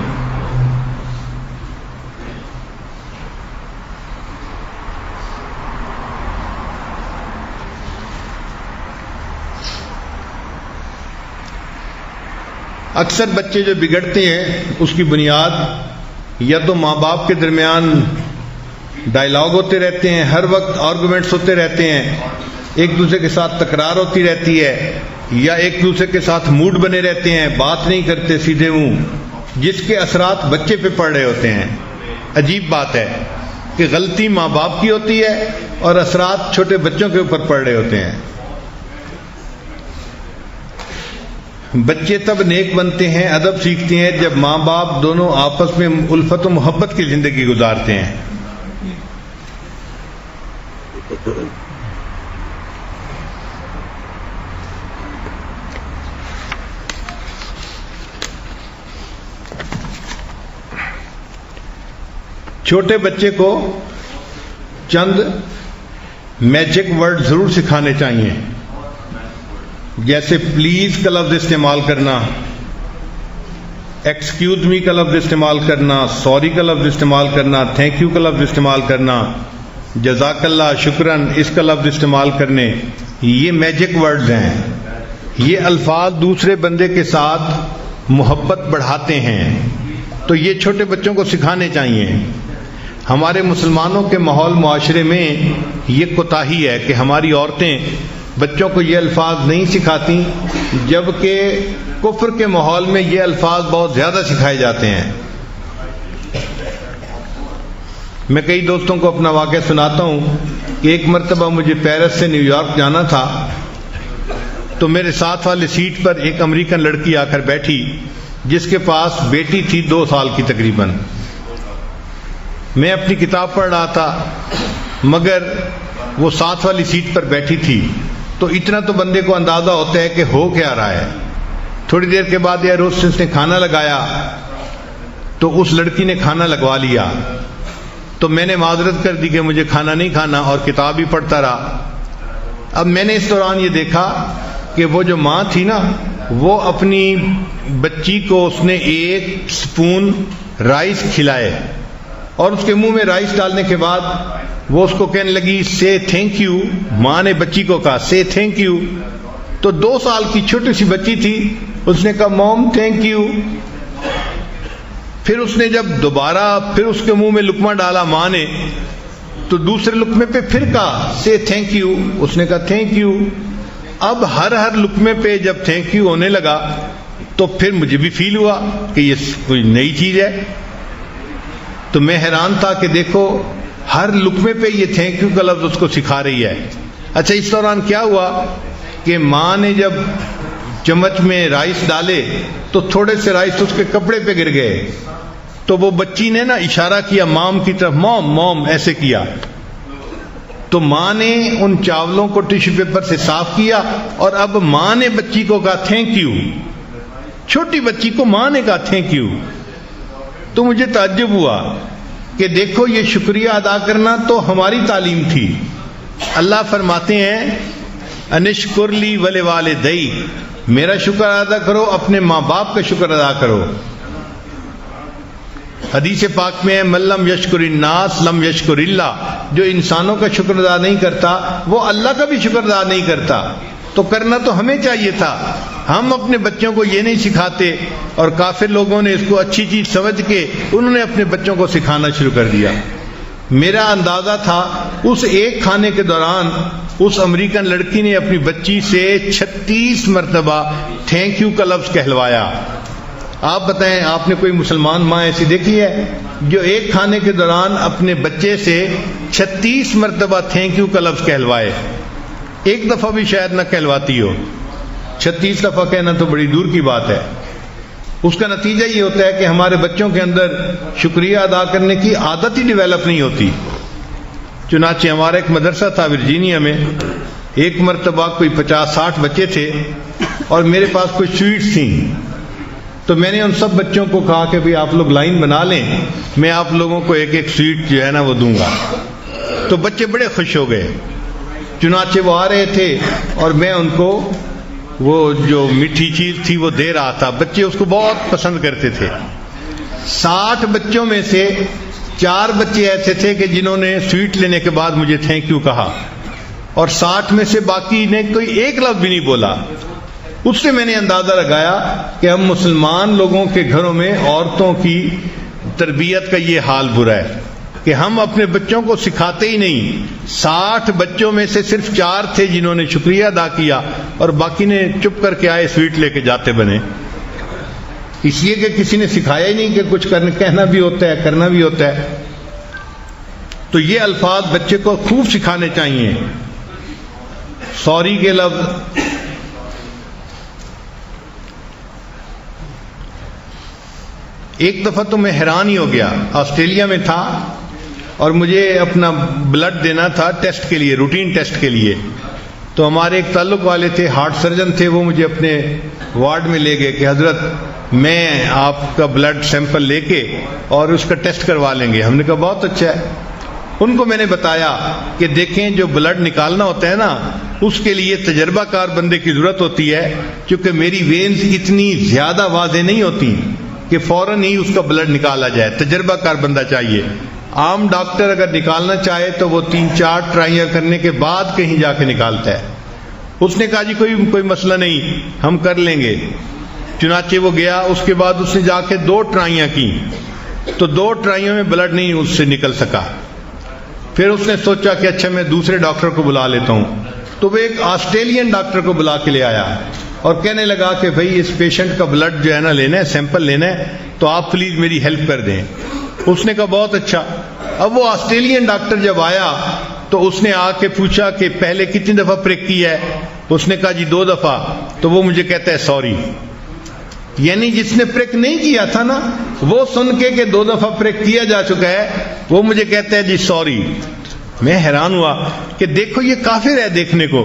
اکثر بچے جو بگڑتے ہیں اس کی بنیاد یا تو ماں باپ کے درمیان ڈائلاگ ہوتے رہتے ہیں، ہر وقت آرگومنٹس ہوتے رہتے ہیں، ایک دوسرے کے ساتھ تکرار ہوتی رہتی ہے، یا ایک دوسرے کے ساتھ موڈ بنے رہتے ہیں، بات نہیں کرتے سیدھے منہ، جس کے اثرات بچے پہ پڑ رہے ہوتے ہیں. عجیب بات ہے کہ غلطی ماں باپ کی ہوتی ہے اور اثرات چھوٹے بچوں کے اوپر پڑ رہے ہوتے ہیں. بچے تب نیک بنتے ہیں، ادب سیکھتے ہیں جب ماں باپ دونوں آپس میں الفت و محبت کی زندگی گزارتے ہیں. چھوٹے بچے کو چند میجک ورڈ ضرور سکھانے چاہیے، جیسے پلیز کا لفظ استعمال کرنا، ایکسکیوز می کا لفظ استعمال کرنا، سوری کا لفظ استعمال کرنا، تھینک یو کا لفظ استعمال کرنا، جزاک اللہ، شکرن، اس کا لفظ استعمال کرنے. یہ میجک ورڈز ہیں. یہ الفاظ دوسرے بندے کے ساتھ محبت بڑھاتے ہیں، تو یہ چھوٹے بچوں کو سکھانے چاہیے. ہمارے مسلمانوں کے ماحول معاشرے میں یہ کوتاہی ہے کہ ہماری عورتیں بچوں کو یہ الفاظ نہیں سکھاتی، جبکہ کفر کے ماحول میں یہ الفاظ بہت زیادہ سکھائے جاتے ہیں. میں کئی دوستوں کو اپنا واقعہ سناتا ہوں کہ ایک مرتبہ مجھے پیرس سے نیو یارک جانا تھا، تو میرے ساتھ والے سیٹ پر ایک امریکن لڑکی آ کر بیٹھی جس کے پاس بیٹی تھی 2 سال کی تقریباً. میں اپنی کتاب پڑھ رہا تھا مگر وہ ساتھ والی سیٹ پر بیٹھی تھی، تو اتنا تو بندے کو اندازہ ہوتا ہے کہ ہو کیا رہا ہے. تھوڑی دیر کے بعد ایئر ہوسٹس نے کھانا لگایا تو اس لڑکی نے کھانا لگوا لیا. تو میں نے معذرت کر دی کہ مجھے کھانا نہیں کھانا اور کتاب ہی پڑھتا رہا. اب میں نے اس دوران یہ دیکھا کہ وہ جو ماں تھی نا، وہ اپنی بچی کو اس نے 1 سپون رائس کھلائے اور اس کے منہ میں رائس ڈالنے کے بعد وہ اس کو کہنے لگی سے تھینک یو. ماں نے بچی کو کہا سے تھینک یو. تو 2 سال کی چھوٹی سی بچی تھی، اس نے کہا موم تھینک یو. پھر اس نے جب دوبارہ پھر اس کے منہ میں لقمہ ڈالا ماں نے، تو دوسرے لقمے پہ پھر کہا سے تھینک یو. اس نے کہا تھینک یو. اب ہر لقمے پہ جب تھینک یو ہونے لگا تو پھر مجھے بھی فیل ہوا کہ یہ کوئی نئی چیز ہے. تو میں حیران تھا کہ دیکھو ہر لقمے پہ یہ تھینک یو کا لفظ اس کو سکھا رہی ہے. اچھا اس دوران کیا ہوا کہ ماں نے جب چمچ میں رائس ڈالے تو تھوڑے سے رائس اس کے کپڑے پہ گر گئے، تو وہ بچی نے نا اشارہ کیا مام کی طرف، موم موم ایسے کیا. تو ماں نے ان چاولوں کو ٹیشو پیپر سے صاف کیا اور اب ماں نے بچی کو کہا تھینک یو. چھوٹی بچی کو ماں نے کہا تھینک یو. تو مجھے تعجب ہوا کہ دیکھو یہ شکریہ ادا کرنا تو ہماری تعلیم تھی. اللہ فرماتے ہیں انشکر لی ولوالدی، میرا شکر ادا کرو، اپنے ماں باپ کا شکر ادا کرو. حدیث پاک میں ہے من لم یشکر الناس لم یشکر اللہ، جو انسانوں کا شکر ادا نہیں کرتا وہ اللہ کا بھی شکر ادا نہیں کرتا. تو کرنا تو ہمیں چاہیے تھا. ہم اپنے بچوں کو یہ نہیں سکھاتے اور کافر لوگوں نے اس کو اچھی چیز سمجھ کے انہوں نے اپنے بچوں کو سکھانا شروع کر دیا. میرا اندازہ تھا اس ایک کھانے کے دوران اس امریکن لڑکی نے اپنی بچی سے 36 مرتبہ تھینک یو کا لفظ کہلوایا. آپ بتائیں آپ نے کوئی مسلمان ماں ایسی دیکھی ہے جو ایک کھانے کے دوران اپنے بچے سے 36 مرتبہ تھینک یو کا لفظ کہلوائے؟ ایک دفعہ بھی شاید نہ کہلواتی ہو. 36 دفعہ کہنا تو بڑی دور کی بات ہے. اس کا نتیجہ یہ ہوتا ہے کہ ہمارے بچوں کے اندر شکریہ ادا کرنے کی عادت ہی ڈیولپ نہیں ہوتی. چنانچہ ہمارا ایک مدرسہ تھا ورجینیا میں، ایک مرتبہ کوئی 50-60 بچے تھے اور میرے پاس کوئی سویٹس تھیں. تو میں نے ان سب بچوں کو کہا کہ بھئی آپ لوگ لائن بنا لیں، میں آپ لوگوں کو ایک ایک سویٹ جو ہے نا وہ دوں گا. تو بچے بڑے خوش ہو گئے. چنانچہ وہ آ رہے تھے اور میں ان کو وہ جو میٹھی چیز تھی وہ دے رہا تھا. بچے اس کو بہت پسند کرتے تھے. 60 بچوں میں سے 4 بچے ایسے تھے کہ جنہوں نے سویٹ لینے کے بعد مجھے تھینک یو کہا، اور 60 میں سے باقی نے کوئی ایک لفظ بھی نہیں بولا. اس سے میں نے اندازہ لگایا کہ ہم مسلمان لوگوں کے گھروں میں عورتوں کی تربیت کا یہ حال برا ہے کہ ہم اپنے بچوں کو سکھاتے ہی نہیں. 60 بچوں میں سے صرف 4 تھے جنہوں نے شکریہ ادا کیا اور باقی نے چپ کر کے آئے سویٹ لے کے جاتے بنے. اس لیے کہ کسی نے سکھایا ہی نہیں کہ کچھ کہنا بھی ہوتا ہے، کرنا بھی ہوتا ہے. تو یہ الفاظ بچے کو خوب سکھانے چاہیے. سوری کے لفظ، ایک دفعہ تو میں حیران ہی ہو گیا. آسٹریلیا میں تھا اور مجھے اپنا بلڈ دینا تھا ٹیسٹ کے لیے، روٹین ٹیسٹ کے لیے. تو ہمارے ایک تعلق والے تھے، ہارٹ سرجن تھے، وہ مجھے اپنے وارڈ میں لے گئے کہ حضرت میں آپ کا بلڈ سیمپل لے کے اور اس کا ٹیسٹ کروا لیں گے. ہم نے کہا بہت اچھا ہے. ان کو میں نے بتایا کہ دیکھیں جو بلڈ نکالنا ہوتا ہے نا اس کے لیے تجربہ کار بندے کی ضرورت ہوتی ہے، کیونکہ میری وینز اتنی زیادہ واضح نہیں ہوتی کہ فوراً ہی اس کا بلڈ نکالا جائے. تجربہ کار بندہ چاہیے. عام ڈاکٹر اگر نکالنا چاہے تو وہ 3-4 ٹرائیاں کرنے کے بعد کہیں جا کے نکالتا ہے. اس نے کہا جی کوئی مسئلہ نہیں، ہم کر لیں گے. چنانچہ وہ گیا. اس کے بعد اس نے جا کے 2 ٹرائیاں کی تو 2 ٹرائیوں میں بلڈ نہیں اس سے نکل سکا. پھر اس نے سوچا کہ اچھا میں دوسرے ڈاکٹر کو بلا لیتا ہوں. تو وہ ایک آسٹریلین ڈاکٹر کو بلا کے لے آیا اور کہنے لگا کہ بھئی اس پیشنٹ کا بلڈ جو ہے نا لینا ہے، سیمپل لینا ہے، تو آپ پلیز میری ہیلپ کر دیں. اس نے کہا بہت اچھا. اب وہ آسٹریلین ڈاکٹر جب آیا تو اس نے آ کے پوچھا کہ پہلے کتنی دفعہ پریک کی ہے؟ اس نے کہا جی 2 دفعہ. تو وہ مجھے کہتا ہے سوری. یعنی جس نے پریک نہیں کیا تھا نا وہ سن کے کہ 2 دفعہ پریک کیا جا چکا ہے وہ مجھے کہتا ہے جی سوری. میں حیران ہوا کہ دیکھو یہ کافر ہے دیکھنے کو،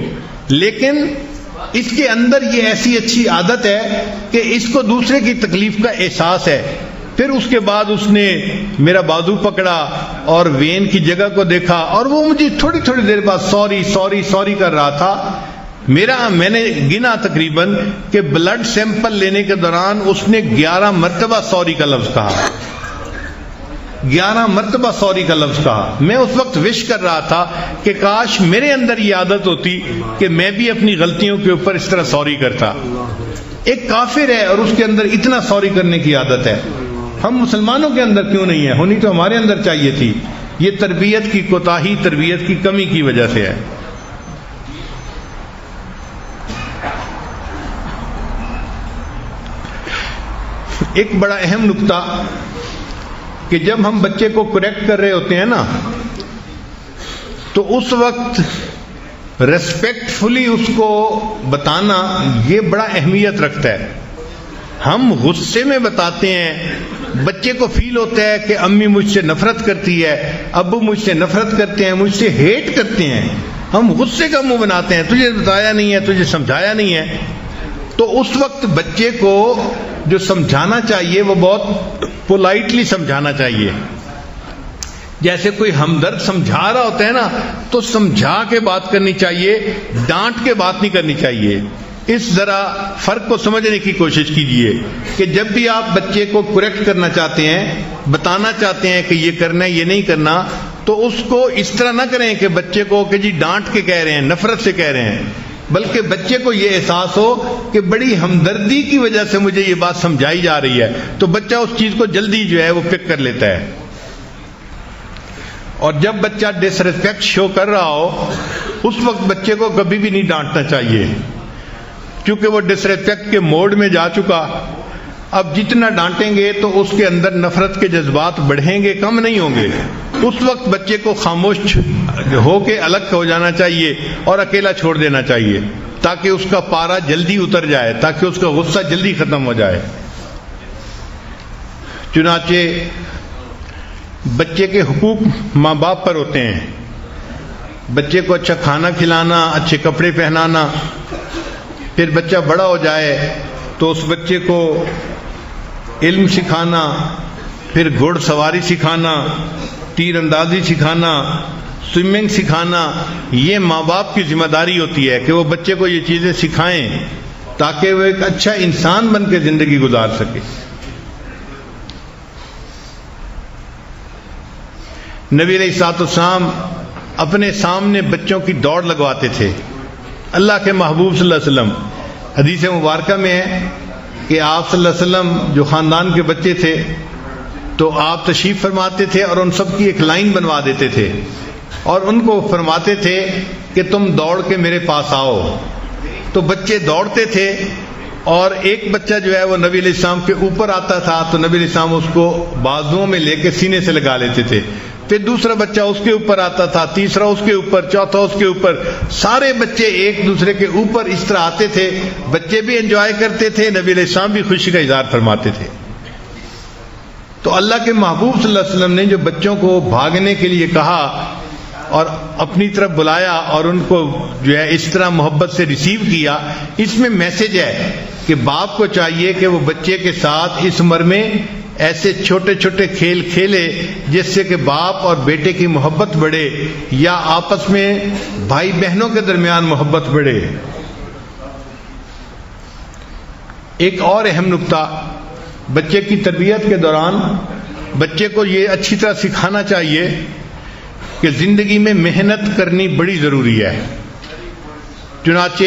لیکن اس کے اندر یہ ایسی اچھی عادت ہے کہ اس کو دوسرے کی تکلیف کا احساس ہے. پھر اس کے بعد اس نے میرا بازو پکڑا اور وین کی جگہ کو دیکھا اور وہ مجھے تھوڑی تھوڑی دیر بعد سوری سوری سوری کر رہا تھا. میں نے گنا تقریباً کہ بلڈ سیمپل لینے کے دوران اس نے 11 مرتبہ سوری کا لفظ کہا. 11 مرتبہ سوری کا لفظ کہا. میں اس وقت وش کر رہا تھا کہ کاش میرے اندر یہ عادت ہوتی کہ میں بھی اپنی غلطیوں کے اوپر اس طرح سوری کرتا. ایک کافر ہے اور اس کے اندر اتنا سوری کرنے کی عادت ہے. ہم مسلمانوں کے اندر کیوں نہیں ہے؟ ہونی تو ہمارے اندر چاہیے تھی. یہ تربیت کی کوتاہی، تربیت کی کمی کی وجہ سے ہے. ایک بڑا اہم نقطہ کہ جب ہم بچے کو کریکٹ کر رہے ہوتے ہیں نا، تو اس وقت ریسپیکٹ فلی اس کو بتانا یہ بڑا اہمیت رکھتا ہے. ہم غصے میں بتاتے ہیں، بچے کو فیل ہوتا ہے کہ امی مجھ سے نفرت کرتی ہے، ابو مجھ سے نفرت کرتے ہیں، مجھ سے ہیٹ کرتے ہیں. ہم غصے کا منہ بناتے ہیں، تجھے بتایا نہیں ہے، تجھے سمجھایا نہیں ہے. تو اس وقت بچے کو جو سمجھانا چاہیے وہ بہت پولائٹلی سمجھانا چاہیے. جیسے کوئی ہمدرد سمجھا رہا ہوتا ہے نا، تو سمجھا کے بات کرنی چاہیے، ڈانٹ کے بات نہیں کرنی چاہیے. اس ذرا فرق کو سمجھنے کی کوشش کیجئے کہ جب بھی آپ بچے کو کریکٹ کرنا چاہتے ہیں، بتانا چاہتے ہیں کہ یہ کرنا ہے، یہ نہیں کرنا، تو اس کو اس طرح نہ کریں کہ بچے کو کہ جی ڈانٹ کے کہہ رہے ہیں، نفرت سے کہہ رہے ہیں، بلکہ بچے کو یہ احساس ہو کہ بڑی ہمدردی کی وجہ سے مجھے یہ بات سمجھائی جا رہی ہے. تو بچہ اس چیز کو جلدی جو ہے وہ پک کر لیتا ہے. اور جب بچہ ڈس ریسپیکٹ شو کر رہا ہو، اس وقت بچے کو کبھی بھی نہیں ڈانٹنا چاہیے، کیونکہ وہ ڈس ریسپیکٹ کے موڈ میں جا چکا. اب جتنا ڈانٹیں گے تو اس کے اندر نفرت کے جذبات بڑھیں گے، کم نہیں ہوں گے. اس وقت بچے کو خاموش ہو کے الگ ہو جانا چاہیے اور اکیلا چھوڑ دینا چاہیے، تاکہ اس کا پارا جلدی اتر جائے، تاکہ اس کا غصہ جلدی ختم ہو جائے. چنانچہ بچے کے حقوق ماں باپ پر ہوتے ہیں. بچے کو اچھا کھانا کھلانا، اچھے کپڑے پہنانا. پھر بچہ بڑا ہو جائے تو اس بچے کو علم سکھانا، پھر گھوڑ سواری سکھانا، تیر اندازی سکھانا، سوئمنگ سکھانا. یہ ماں باپ کی ذمہ داری ہوتی ہے کہ وہ بچے کو یہ چیزیں سکھائیں تاکہ وہ ایک اچھا انسان بن کے زندگی گزار سکے. نبی علیہ الصلوۃ والسلام اپنے سامنے بچوں کی دوڑ لگواتے تھے. اللہ کے محبوب صلی اللہ علیہ وسلم، حدیث مبارکہ میں ہے کہ آپ صلی اللہ علیہ وسلم جو خاندان کے بچے تھے تو آپ تشریف فرماتے تھے اور ان سب کی ایک لائن بنوا دیتے تھے اور ان کو فرماتے تھے کہ تم دوڑ کے میرے پاس آؤ. تو بچے دوڑتے تھے اور ایک بچہ جو ہے وہ نبی علیہ السلام کے اوپر آتا تھا تو نبی علیہ السلام اس کو بازوؤں میں لے کے سینے سے لگا لیتے تھے. پھر دوسرا بچہ اس کے اوپر آتا تھا، تیسرا اس کے اوپر، چوتھا اس کے اوپر. سارے بچے ایک دوسرے کے اوپر اس طرح آتے تھے. بچے بھی انجوائے کرتے تھے، نبی علیہ السلام بھی خوشی کا اظہار فرماتے تھے. تو اللہ کے محبوب صلی اللہ علیہ وسلم نے جو بچوں کو بھاگنے کے لیے کہا اور اپنی طرف بلایا اور ان کو جو ہے اس طرح محبت سے ریسیو کیا، اس میں میسج ہے کہ باپ کو چاہیے کہ وہ بچے کے ساتھ اس عمر میں ایسے چھوٹے چھوٹے کھیل کھیلے جس سے کہ باپ اور بیٹے کی محبت بڑھے یا آپس میں بھائی بہنوں کے درمیان محبت بڑھے. ایک اور اہم نقطہ بچے کی تربیت کے دوران بچے کو یہ اچھی طرح سکھانا چاہیے کہ زندگی میں محنت کرنی بڑی ضروری ہے. چنانچہ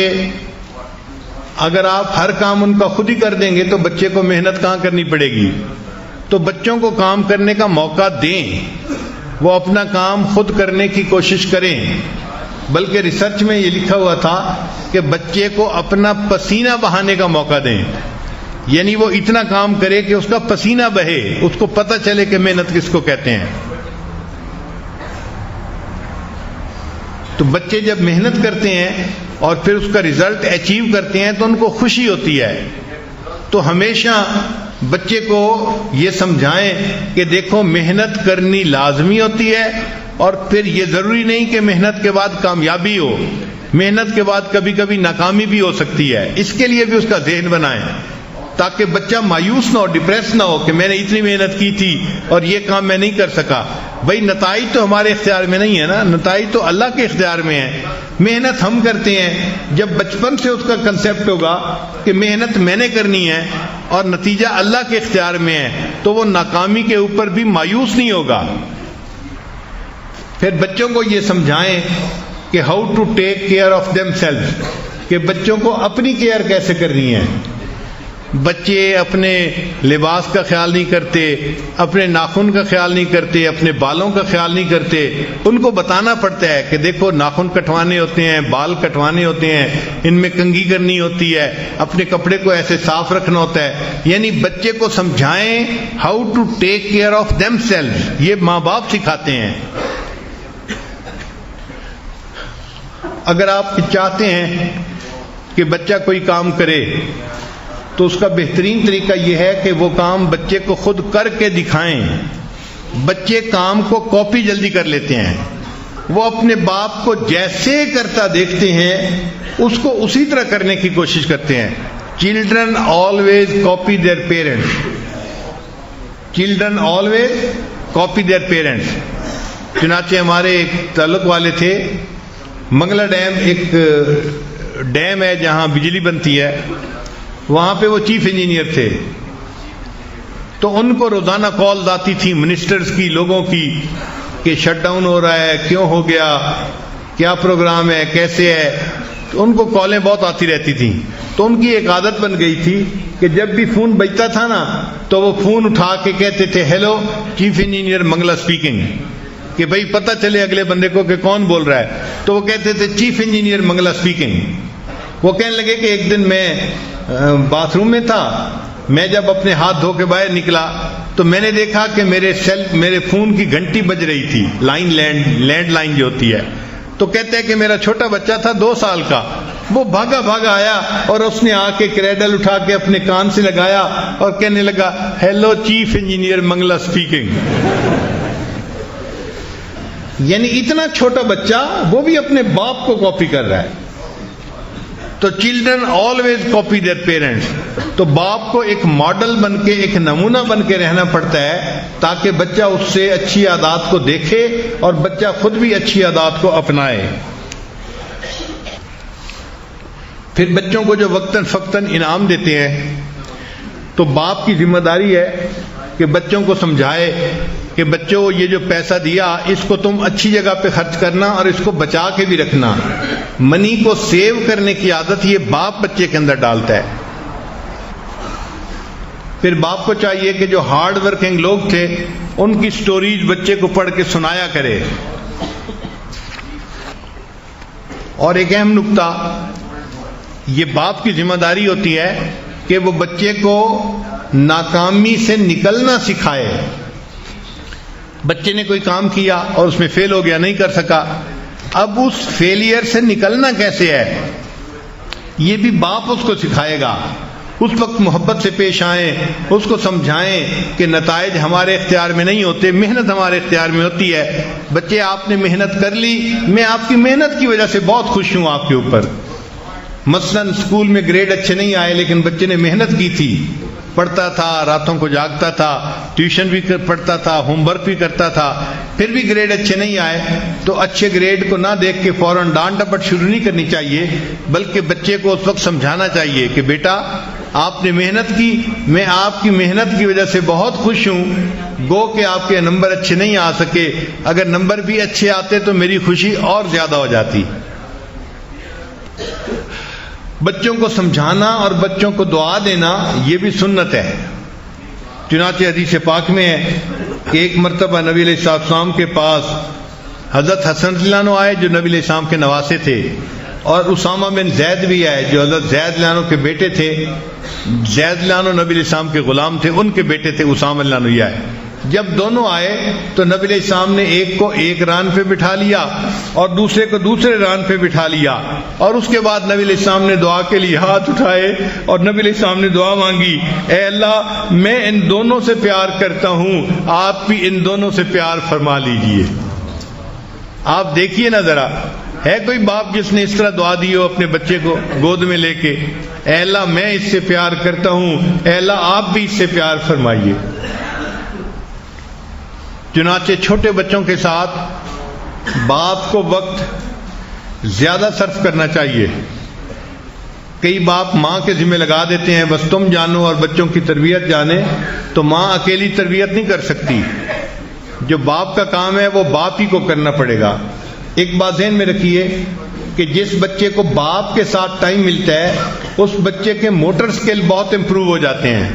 اگر آپ ہر کام ان کا خود ہی کر دیں گے تو بچے کو محنت کہاں کرنی پڑے گی. تو بچوں کو کام کرنے کا موقع دیں، وہ اپنا کام خود کرنے کی کوشش کریں. بلکہ ریسرچ میں یہ لکھا ہوا تھا کہ بچے کو اپنا پسینہ بہانے کا موقع دیں، یعنی وہ اتنا کام کرے کہ اس کا پسینہ بہے، اس کو پتہ چلے کہ محنت کس کو کہتے ہیں. تو بچے جب محنت کرتے ہیں اور پھر اس کا رزلٹ اچیو کرتے ہیں تو ان کو خوشی ہوتی ہے. تو ہمیشہ بچے کو یہ سمجھائیں کہ دیکھو محنت کرنی لازمی ہوتی ہے اور پھر یہ ضروری نہیں کہ محنت کے بعد کامیابی ہو، محنت کے بعد کبھی کبھی ناکامی بھی ہو سکتی ہے. اس کے لیے بھی اس کا ذہن بنائیں تاکہ بچہ مایوس نہ ہو، ڈپریس نہ ہو کہ میں نے اتنی محنت کی تھی اور یہ کام میں نہیں کر سکا۔ بھائی نتائج تو ہمارے اختیار میں نہیں ہے نا، نتائج تو اللہ کے اختیار میں ہے۔ محنت ہم کرتے ہیں، جب بچپن سے اس کا کنسیپٹ ہوگا کہ محنت میں نے کرنی ہے اور نتیجہ اللہ کے اختیار میں ہے، تو وہ ناکامی کے اوپر بھی مایوس نہیں ہوگا۔ پھر بچوں کو یہ سمجھائیں کہ how to take care of them self, کہ بچوں کو اپنی کیئر کیسے کرنی ہے۔ بچے اپنے لباس کا خیال نہیں کرتے، اپنے ناخن کا خیال نہیں کرتے، اپنے بالوں کا خیال نہیں کرتے۔ ان کو بتانا پڑتا ہے کہ دیکھو ناخن کٹوانے ہوتے ہیں، بال کٹوانے ہوتے ہیں، ان میں کنگھی کرنی ہوتی ہے، اپنے کپڑے کو ایسے صاف رکھنا ہوتا ہے۔ یعنی بچے کو سمجھائیں how to take care of them self, یہ ماں باپ سکھاتے ہیں۔ اگر آپ چاہتے ہیں کہ بچہ کوئی کام کرے تو اس کا بہترین طریقہ یہ ہے کہ وہ کام بچے کو خود کر کے دکھائیں۔ بچے کام کو کاپی جلدی کر لیتے ہیں، وہ اپنے باپ کو جیسے کرتا دیکھتے ہیں اس کو اسی طرح کرنے کی کوشش کرتے ہیں۔ Children always copy their parents, children always copy their parents. چنانچہ ہمارے ایک تعلق والے تھے، منگلا ڈیم ایک ڈیم ہے جہاں بجلی بنتی ہے، وہاں پہ وہ چیف انجینئر تھے، تو ان کو روزانہ کالز آتی تھی منسٹرز کی، لوگوں کی، کہ شٹ ڈاؤن ہو رہا ہے، کیوں ہو گیا، کیا پروگرام ہے، کیسے ہے۔ تو ان کو کالیں بہت آتی رہتی تھیں، تو ان کی ایک عادت بن گئی تھی کہ جب بھی فون بجتا تھا نا تو وہ فون اٹھا کے کہتے تھے hello chief engineer Mangla speaking, کہ بھئی پتہ چلے اگلے بندے کو کہ کون بول رہا ہے۔ تو وہ کہتے تھے چیف انجینئر منگلا اسپیکنگ۔ وہ کہنے لگے کہ ایک دن میں باتھ روم میں تھا، میں جب اپنے ہاتھ دھو کے باہر نکلا تو میں نے دیکھا کہ میرے فون کی گھنٹی بج رہی تھی، لینڈ لائن جو ہوتی ہے۔ تو کہتے ہیں کہ میرا چھوٹا بچہ تھا 2 سال کا، وہ بھاگا بھاگا آیا اور اس نے آ کے کریڈل اٹھا کے اپنے کان سے لگایا اور کہنے لگا hello chief engineer Mangla speaking. یعنی اتنا چھوٹا بچہ وہ بھی اپنے باپ کو کاپی کر رہا ہے۔ تو children always copy their parents, تو باپ کو ایک ماڈل بن کے، ایک نمونہ بن کے رہنا پڑتا ہے تاکہ بچہ اس سے اچھی عادات کو دیکھے اور بچہ خود بھی اچھی عادات کو اپنائے۔ پھر بچوں کو جو وقتاً فوقتاً انعام دیتے ہیں تو باپ کی ذمہ داری ہے کہ بچوں کو سمجھائے کہ بچوں یہ جو پیسہ دیا اس کو تم اچھی جگہ پہ خرچ کرنا اور اس کو بچا کے بھی رکھنا۔ منی کو سیو کرنے کی عادت یہ باپ بچے کے اندر ڈالتا ہے۔ پھر باپ کو چاہیے کہ جو ہارڈ ورکنگ لوگ تھے ان کی سٹوریز بچے کو پڑھ کے سنایا کرے۔ اور ایک اہم نکتہ، یہ باپ کی ذمہ داری ہوتی ہے کہ وہ بچے کو ناکامی سے نکلنا سکھائے۔ بچے نے کوئی کام کیا اور اس میں فیل ہو گیا، نہیں کر سکا، اب اس فیلئر سے نکلنا کیسے ہے یہ بھی باپ اس کو سکھائے گا۔ اس وقت محبت سے پیش آئیں، اس کو سمجھائیں کہ نتائج ہمارے اختیار میں نہیں ہوتے، محنت ہمارے اختیار میں ہوتی ہے۔ بچے آپ نے محنت کر لی، میں آپ کی محنت کی وجہ سے بہت خوش ہوں آپ کے اوپر۔ مثلاً اسکول میں گریڈ اچھے نہیں آئے لیکن بچے نے محنت کی تھی، پڑھتا تھا، راتوں کو جاگتا تھا، ٹیوشن بھی پڑھتا تھا، ہوم ورک بھی کرتا تھا، پھر بھی گریڈ اچھے نہیں آئے تو اچھے گریڈ کو نہ دیکھ کے فوراً ڈانٹ ڈپٹ شروع نہیں کرنی چاہیے، بلکہ بچے کو اس وقت سمجھانا چاہیے کہ بیٹا آپ نے محنت کی، میں آپ کی محنت کی وجہ سے بہت خوش ہوں، گو کہ آپ کے نمبر اچھے نہیں آ سکے، اگر نمبر بھی اچھے آتے تو میری خوشی اور زیادہ ہو جاتی۔ بچوں کو سمجھانا اور بچوں کو دعا دینا یہ بھی سنت ہے۔ چنانچہ حدیث پاک میں ہے کہ ایک مرتبہ نبی علیہ السلام کے پاس حضرت حسن رضی اللہ عنہ آئے جو نبی علیہ السلام کے نواسے تھے، اور اسامہ بن زید بھی آئے جو حضرت زید رضی اللہ عنہ کے بیٹے تھے۔ زید رضی اللہ عنہ نبی علیہ السلام کے غلام تھے، ان کے بیٹے تھے اسامہ رضی اللہ عنہ آئے۔ جب دونوں آئے تو نبی علیہ السلام نے ایک کو ایک ران پہ بٹھا لیا اور دوسرے کو دوسرے ران پہ بٹھا لیا، اور اس کے بعد نبی علیہ السلام نے دعا کے لیے ہاتھ اٹھائے اور نبی علیہ السلام نے دعا مانگی، اے اللہ میں ان دونوں سے پیار کرتا ہوں، آپ بھی ان دونوں سے پیار فرما لیجئے۔ آپ دیکھیے نا ذرا، ہے کوئی باپ جس نے اس طرح دعا دی ہو اپنے بچے کو گود میں لے کے؟ اے اللہ میں اس سے پیار کرتا ہوں، اے اللہ آپ بھی اس سے پیار فرمائیے۔ چنانچہ چھوٹے بچوں کے ساتھ باپ کو وقت زیادہ صرف کرنا چاہیے۔ کئی باپ ماں کے ذمہ لگا دیتے ہیں بس تم جانو اور بچوں کی تربیت جانے، تو ماں اکیلی تربیت نہیں کر سکتی، جو باپ کا کام ہے وہ باپ ہی کو کرنا پڑے گا۔ ایک بات ذہن میں رکھیے کہ جس بچے کو باپ کے ساتھ ٹائم ملتا ہے اس بچے کے موٹر سکل بہت امپروو ہو جاتے ہیں،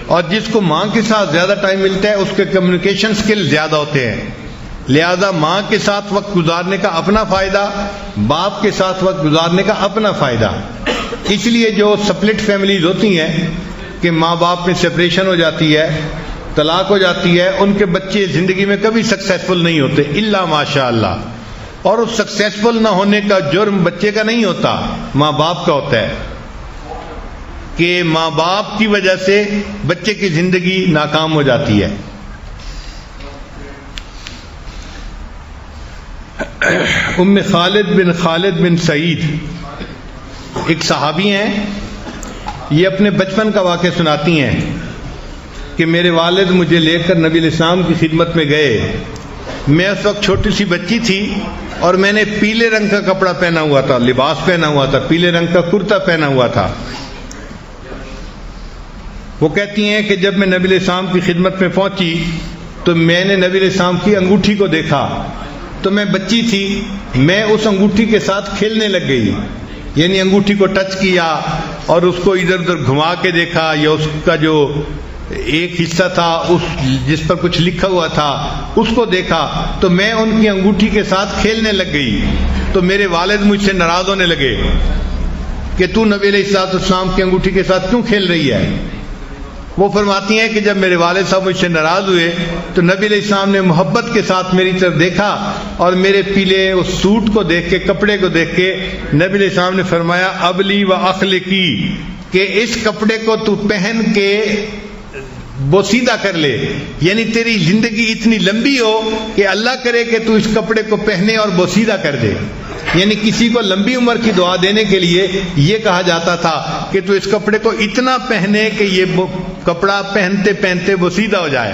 اور جس کو ماں کے ساتھ زیادہ ٹائم ملتا ہے اس کے کمیونیکیشن سکل زیادہ ہوتے ہیں۔ لہذا ماں کے ساتھ وقت گزارنے کا اپنا فائدہ، باپ کے ساتھ وقت گزارنے کا اپنا فائدہ۔ اس لیے جو سپلٹ فیملیز ہوتی ہیں کہ ماں باپ میں سپریشن ہو جاتی ہے، طلاق ہو جاتی ہے، ان کے بچے زندگی میں کبھی سکسیسفل نہیں ہوتے الا ماشاء اللہ، اور اس سکسیسفل نہ ہونے کا جرم بچے کا نہیں ہوتا، ماں باپ کا ہوتا ہے کہ ماں باپ کی وجہ سے بچے کی زندگی ناکام ہو جاتی ہے۔ ام خالد بن سعید ایک صحابی ہیں، یہ اپنے بچپن کا واقعہ سناتی ہیں کہ میرے والد مجھے لے کر نبی علیہ السلام کی خدمت میں گئے۔ میں اس وقت چھوٹی سی بچی تھی اور میں نے پیلے رنگ کا کپڑا پہنا ہوا تھا، لباس پہنا ہوا تھا، پیلے رنگ کا کرتا پہنا ہوا تھا۔ وہ کہتی ہیں کہ جب میں نبی علیہ السلام کی خدمت میں پہنچی تو میں نے نبی علیہ السلام کی انگوٹھی کو دیکھا، تو میں بچی تھی، میں اس انگوٹھی کے ساتھ کھیلنے لگ گئی، یعنی انگوٹھی کو ٹچ کیا اور اس کو ادھر ادھر گھما کے دیکھا، یا اس کا جو ایک حصہ تھا جس پر کچھ لکھا ہوا تھا اس کو دیکھا، تو میں ان کی انگوٹھی کے ساتھ کھیلنے لگ گئی۔ تو میرے والد مجھ سے ناراض ہونے لگے کہ تو نبی علیہ السلام کی انگوٹھی کے ساتھ کیوں کھیل رہی ہے؟ وہ فرماتی ہیں کہ جب میرے والد صاحب مجھ سے ناراض ہوئے تو نبی علیہ السلام نے محبت کے ساتھ میری طرف دیکھا اور میرے پیلے اس سوٹ کو دیکھ کے، کپڑے کو دیکھ کے نبی علیہ السلام نے فرمایا ابلی و اخلقی، کہ اس کپڑے کو تو پہن کے بوسیدہ کر لے، یعنی تیری زندگی اتنی لمبی ہو کہ اللہ کرے کہ تو اس کپڑے کو پہنے اور بوسیدہ کر دے۔ یعنی کسی کو لمبی عمر کی دعا دینے کے لیے یہ کہا جاتا تھا کہ تو اس کپڑے کو اتنا پہنے کہ یہ کپڑا پہنتے پہنتے بوسیدہ ہو جائے۔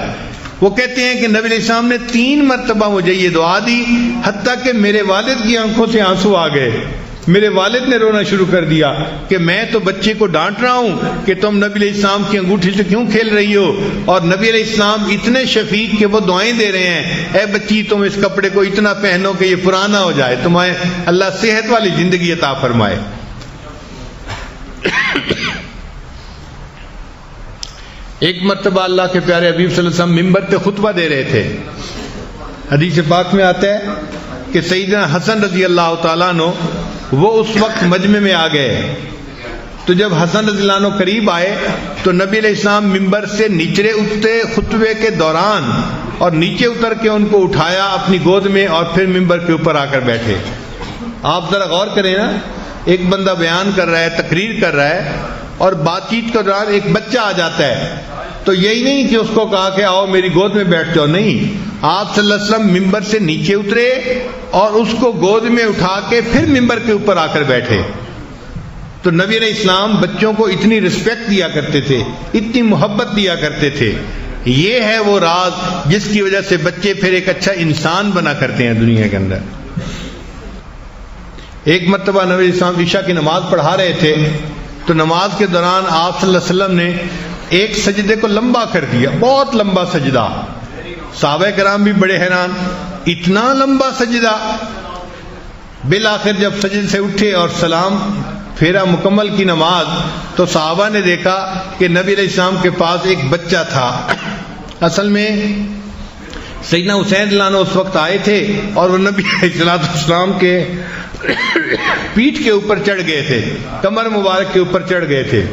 وہ کہتے ہیں کہ نبی علیہ السلام نے 3 مرتبہ مجھے یہ دعا دی، حتیٰ کہ میرے والد کی آنکھوں سے آنسو آ گئے۔ میرے والد نے رونا شروع کر دیا کہ میں تو بچے کو ڈانٹ رہا ہوں کہ تم نبی علیہ السلام کی انگوٹھی سے کیوں کھیل رہی ہو، اور نبی علیہ السلام اتنے شفیق کہ وہ دعائیں دے رہے ہیں، اے بچی تم اس کپڑے کو اتنا پہنو کہ یہ پرانا ہو جائے، تمہیں اللہ صحت والی زندگی عطا فرمائے۔ ایک مرتبہ اللہ کے پیارے حبیب صلی اللہ علیہ وسلم ممبر پہ خطبہ دے رہے تھے۔ حدیث پاک میں آتا ہے کہ سیدنا حسن رضی اللہ تعالیٰ عنہ وہ اس وقت مجمع میں آ گئے، تو جب حسن رضی اللہ عنہ قریب آئے تو نبی علیہ السلام ممبر سے نیچے اترے خطبے کے دوران، اور نیچے اتر کے ان کو اٹھایا اپنی گود میں اور پھر ممبر کے اوپر آ کر بیٹھے۔ آپ ذرا غور کریں نا، ایک بندہ بیان کر رہا ہے، تقریر کر رہا ہے، اور بات چیت کے دوران ایک بچہ آ جاتا ہے، تو یہی نہیں کہ اس کو کہا کہ آؤ میری گود میں بیٹھ جاؤ، نہیں، آپ صلی اللہ علیہ وسلم ممبر سے نیچے اترے اور اس کو گود میں اٹھا کے پھر ممبر کے اوپر آ کر بیٹھے۔ تو نبی علیہ السلام بچوں کو اتنی رسپیکٹ دیا کرتے تھے، اتنی محبت دیا کرتے تھے۔ یہ ہے وہ راز جس کی وجہ سے بچے پھر ایک اچھا انسان بنا کرتے ہیں دنیا کے اندر۔ ایک مرتبہ نبی علیہ السلام عشاء کی نماز پڑھا رہے تھے، تو نماز کے دوران آپ صلی اللہ علیہ وسلم نے ایک سجدے کو لمبا کر دیا، بہت لمبا سجدہ۔ صحابہ کرام بھی بڑے حیران، اتنا لمبا سجدہ۔ بالآخر جب سجدے سے اٹھے اور سلام پھیرا مکمل کی نماز، تو صحابہ نے دیکھا کہ نبی علیہ السلام کے پاس ایک بچہ تھا۔ اصل میں سیدنا حسین رضی اللہ عنہ اس وقت آئے تھے اور وہ نبی علیہ السلام کے پیٹھ کے اوپر چڑھ گئے تھے، کمر مبارک کے اوپر چڑھ گئے تھے۔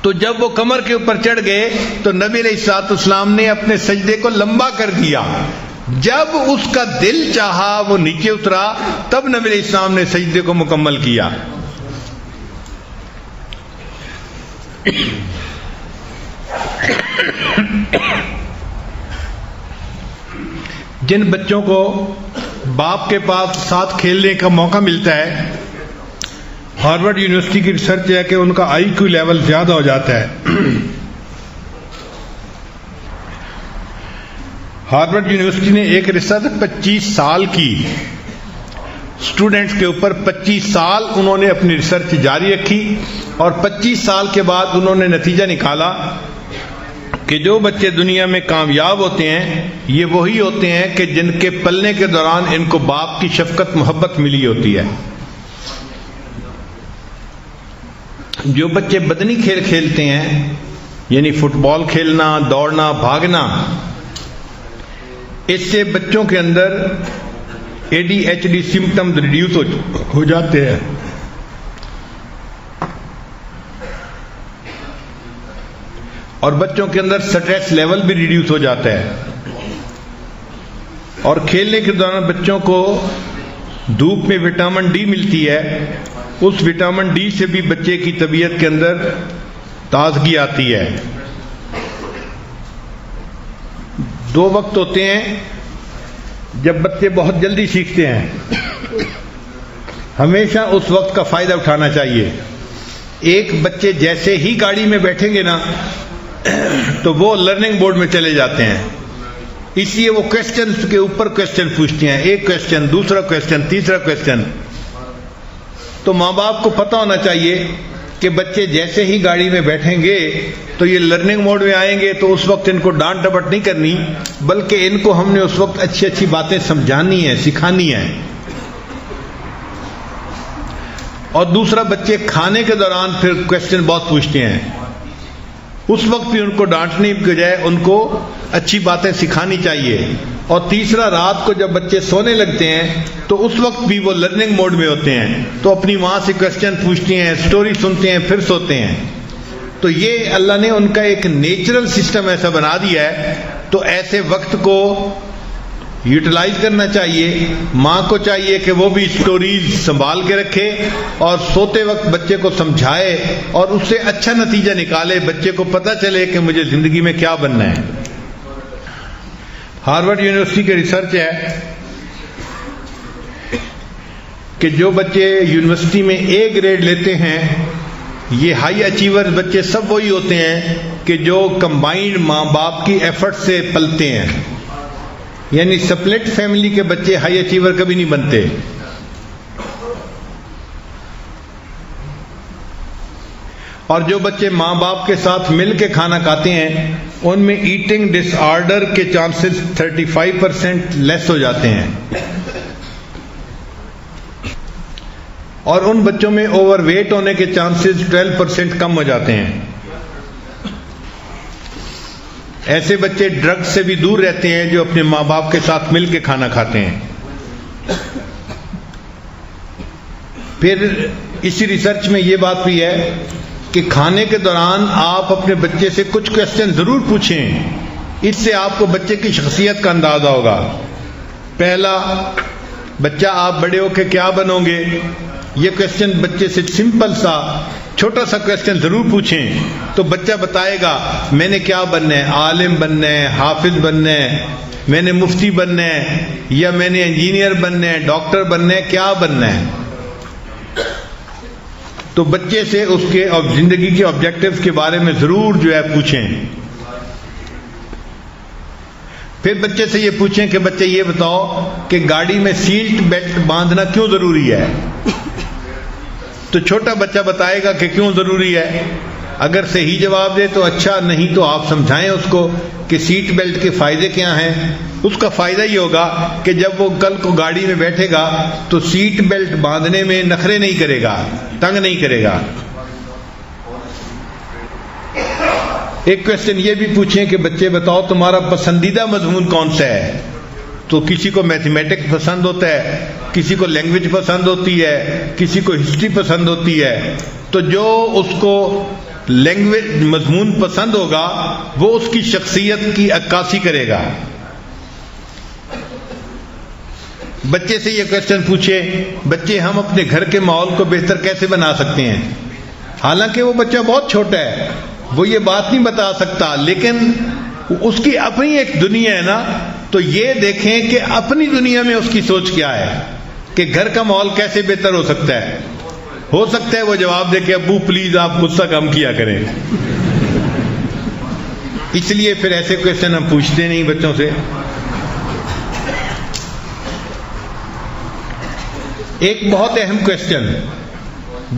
تو جب وہ کمر کے اوپر چڑھ گئے تو نبی علیہ السلام نے اپنے سجدے کو لمبا کر دیا۔ جب اس کا دل چاہا وہ نیچے اترا، تب نبی علیہ السلام نے سجدے کو مکمل کیا۔ جن بچوں کو باپ کے پاس ساتھ کھیلنے کا موقع ملتا ہے ہارورڈ یونیورسٹی کی ریسرچ ہے کہ ان کا آئی کیو لیول زیادہ ہو جاتا ہے. ہارورڈ یونیورسٹی نے ایک ریسرچ 25 سال کی اسٹوڈنٹس کے اوپر 25 سال انہوں نے اپنی ریسرچ جاری رکھی اور 25 سال کے بعد انہوں نے نتیجہ نکالا کہ جو بچے دنیا میں کامیاب ہوتے ہیں یہ وہی ہوتے ہیں کہ جن کے پلنے کے دوران ان کو باپ کی شفقت محبت ملی ہوتی ہے. جو بچے بدنی کھیل کھیلتے ہیں یعنی فٹ بال کھیلنا، دوڑنا، بھاگنا، اس سے بچوں کے اندر ADHD سمپٹمز ریڈیوس ہو جاتے ہیں. اور بچوں کے اندر سٹریس لیول بھی ریڈیوس ہو جاتا ہے. اور کھیلنے کے دوران بچوں کو دھوپ میں وٹامن ڈی ملتی ہے، اس وٹامن ڈی سے بھی بچے کی طبیعت کے اندر تازگی آتی ہے. 2 وقت ہوتے ہیں جب بچے بہت جلدی سیکھتے ہیں، ہمیشہ اس وقت کا فائدہ اٹھانا چاہیے. ایک بچے جیسے ہی گاڑی میں بیٹھیں گے نا تو وہ لرننگ بورڈ میں چلے جاتے ہیں، اس لیے وہ کوسچنز کے اوپر کوسچن پوچھتے ہیں، ایک کوسچن، دوسرا کوسچن، تیسرا کوسچن. تو ماں باپ کو پتہ ہونا چاہیے کہ بچے جیسے ہی گاڑی میں بیٹھیں گے تو یہ لرننگ موڈ میں آئیں گے، تو اس وقت ان کو ڈانٹ ڈپٹ نہیں کرنی، بلکہ ان کو ہم نے اس وقت اچھی اچھی باتیں سمجھانی ہیں، سکھانی ہیں. اور دوسرا، بچے کھانے کے دوران پھر کوسچن بہت پوچھتے ہیں، اس وقت بھی ان کو ڈانٹنے کے بجائے ان کو اچھی باتیں سکھانی چاہیے. اور تیسرا، رات کو جب بچے سونے لگتے ہیں تو اس وقت بھی وہ لرننگ موڈ میں ہوتے ہیں، تو اپنی ماں سے کوسچن پوچھتے ہیں، سٹوری سنتے ہیں، پھر سوتے ہیں. تو یہ اللہ نے ان کا ایک نیچرل سسٹم ایسا بنا دیا ہے. تو ایسے وقت کو یوٹیلائز کرنا چاہیے. ماں کو چاہیے کہ وہ بھی سٹوریز سنبھال کے رکھے اور سوتے وقت بچے کو سمجھائے اور اس سے اچھا نتیجہ نکالے، بچے کو پتہ چلے کہ مجھے زندگی میں کیا بننا ہے. ہارورڈ یونیورسٹی کے ریسرچ ہے کہ جو بچے یونیورسٹی میں A گریڈ لیتے ہیں، یہ ہائی اچیور بچے سب وہی ہوتے ہیں کہ جو کمبائنڈ ماں باپ کی ایفرٹ سے پلتے ہیں. یعنی سپلٹ فیملی کے بچے ہائی اچیور کبھی نہیں بنتے. اور جو بچے ماں باپ کے ساتھ مل کے کھانا کھاتے ہیں ان میں ایٹنگ ڈس آرڈر کے چانسز 35% لیس ہو جاتے ہیں. اور ان بچوں میں اوور ویٹ ہونے کے چانسز 12% کم ہو جاتے ہیں. ایسے بچے ڈرگز سے بھی دور رہتے ہیں جو اپنے ماں باپ کے ساتھ مل کے کھانا کھاتے ہیں. پھر اسی ریسرچ میں یہ بات بھی ہے کہ کھانے کے دوران آپ اپنے بچے سے کچھ کوسچن ضرور پوچھیں، اس سے آپ کو بچے کی شخصیت کا اندازہ ہوگا. پہلا، بچہ آپ بڑے ہو کے کیا بنو گے؟ یہ کوسچن بچے سے سمپل سا چھوٹا سا کوسچن ضرور پوچھیں تو بچہ بتائے گا میں نے کیا بننا ہے، عالم بننا ہے، حافظ بننا ہے، میں نے مفتی بننا ہے، یا میں نے انجینئر بننا ہے، ڈاکٹر بننا ہے، کیا بننا ہے. تو بچے سے اس کے زندگی کے آبجیکٹیوز کے بارے میں ضرور جو ہے پوچھیں. پھر بچے سے یہ پوچھیں کہ بچے یہ بتاؤ کہ گاڑی میں سیٹ بیلٹ باندھنا کیوں ضروری ہے؟ تو چھوٹا بچہ بتائے گا کہ کیوں ضروری ہے. اگر صحیح جواب دے تو اچھا، نہیں تو آپ سمجھائیں اس کو کہ سیٹ بیلٹ کے فائدے کیا ہیں. اس کا فائدہ یہ ہوگا کہ جب وہ کل کو گاڑی میں بیٹھے گا تو سیٹ بیلٹ باندھنے میں نخرے نہیں کرے گا، تنگ نہیں کرے گا. ایک کوسچن یہ بھی پوچھیں کہ بچے بتاؤ تمہارا پسندیدہ مضمون کون سا ہے؟ تو کسی کو میتھمیٹکس پسند ہوتا ہے، کسی کو لینگویج پسند ہوتی ہے، کسی کو ہسٹری پسند ہوتی ہے. تو جو اس کو لینگویج مضمون پسند ہوگا وہ اس کی شخصیت کی عکاسی کرے گا. بچے سے یہ کوسچن پوچھے بچے ہم اپنے گھر کے ماحول کو بہتر کیسے بنا سکتے ہیں؟ حالانکہ وہ بچہ بہت چھوٹا ہے، وہ یہ بات نہیں بتا سکتا، لیکن اس کی اپنی ایک دنیا ہے نا. تو یہ دیکھیں کہ اپنی دنیا میں اس کی سوچ کیا ہے کہ گھر کا ماحول کیسے بہتر ہو سکتا ہے. ہو سکتا ہے وہ جواب دے کہ ابو پلیز آپ غصہ کم کیا کریں. اس لیے پھر ایسے کویشچن ہم پوچھتے نہیں بچوں سے. ایک بہت اہم کویشچن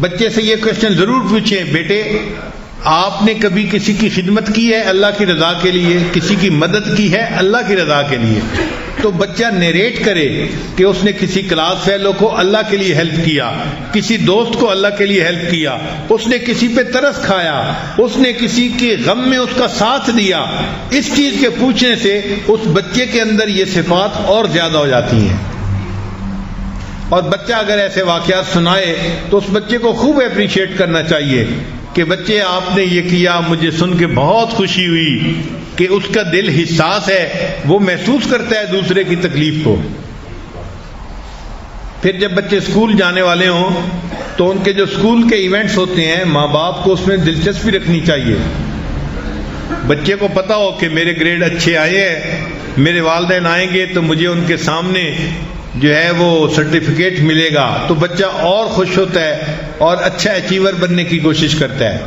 بچے سے یہ کویشچن ضرور پوچھیں, بیٹے آپ نے کبھی کسی کی خدمت کی ہے اللہ کی رضا کے لیے, کسی کی مدد کی ہے اللہ کی رضا کے لیے؟ تو بچہ نیریٹ کرے کہ اس نے کسی کلاس فیلو کو اللہ کے لیے ہیلپ کیا, کسی دوست کو اللہ کے لیے ہیلپ کیا, اس نے کسی پہ ترس کھایا, اس نے کسی کے غم میں اس کا ساتھ دیا. اس چیز کے پوچھنے سے اس بچے کے اندر یہ صفات اور زیادہ ہو جاتی ہیں. اور بچہ اگر ایسے واقعات سنائے تو اس بچے کو خوب اپریشیٹ کرنا چاہیے کہ بچے آپ نے یہ کیا, مجھے سن کے بہت خوشی ہوئی کہ اس کا دل حساس ہے, وہ محسوس کرتا ہے دوسرے کی تکلیف کو. پھر جب بچے اسکول جانے والے ہوں تو ان کے جو اسکول کے ایونٹس ہوتے ہیں ماں باپ کو اس میں دلچسپی رکھنی چاہیے. بچے کو پتا ہو کہ میرے گریڈ اچھے آئے ہیں, میرے والدین آئیں گے تو مجھے ان کے سامنے جو ہے وہ سرٹیفکیٹ ملے گا, تو بچہ اور خوش ہوتا ہے اور اچھا اچیور بننے کی کوشش کرتا ہے.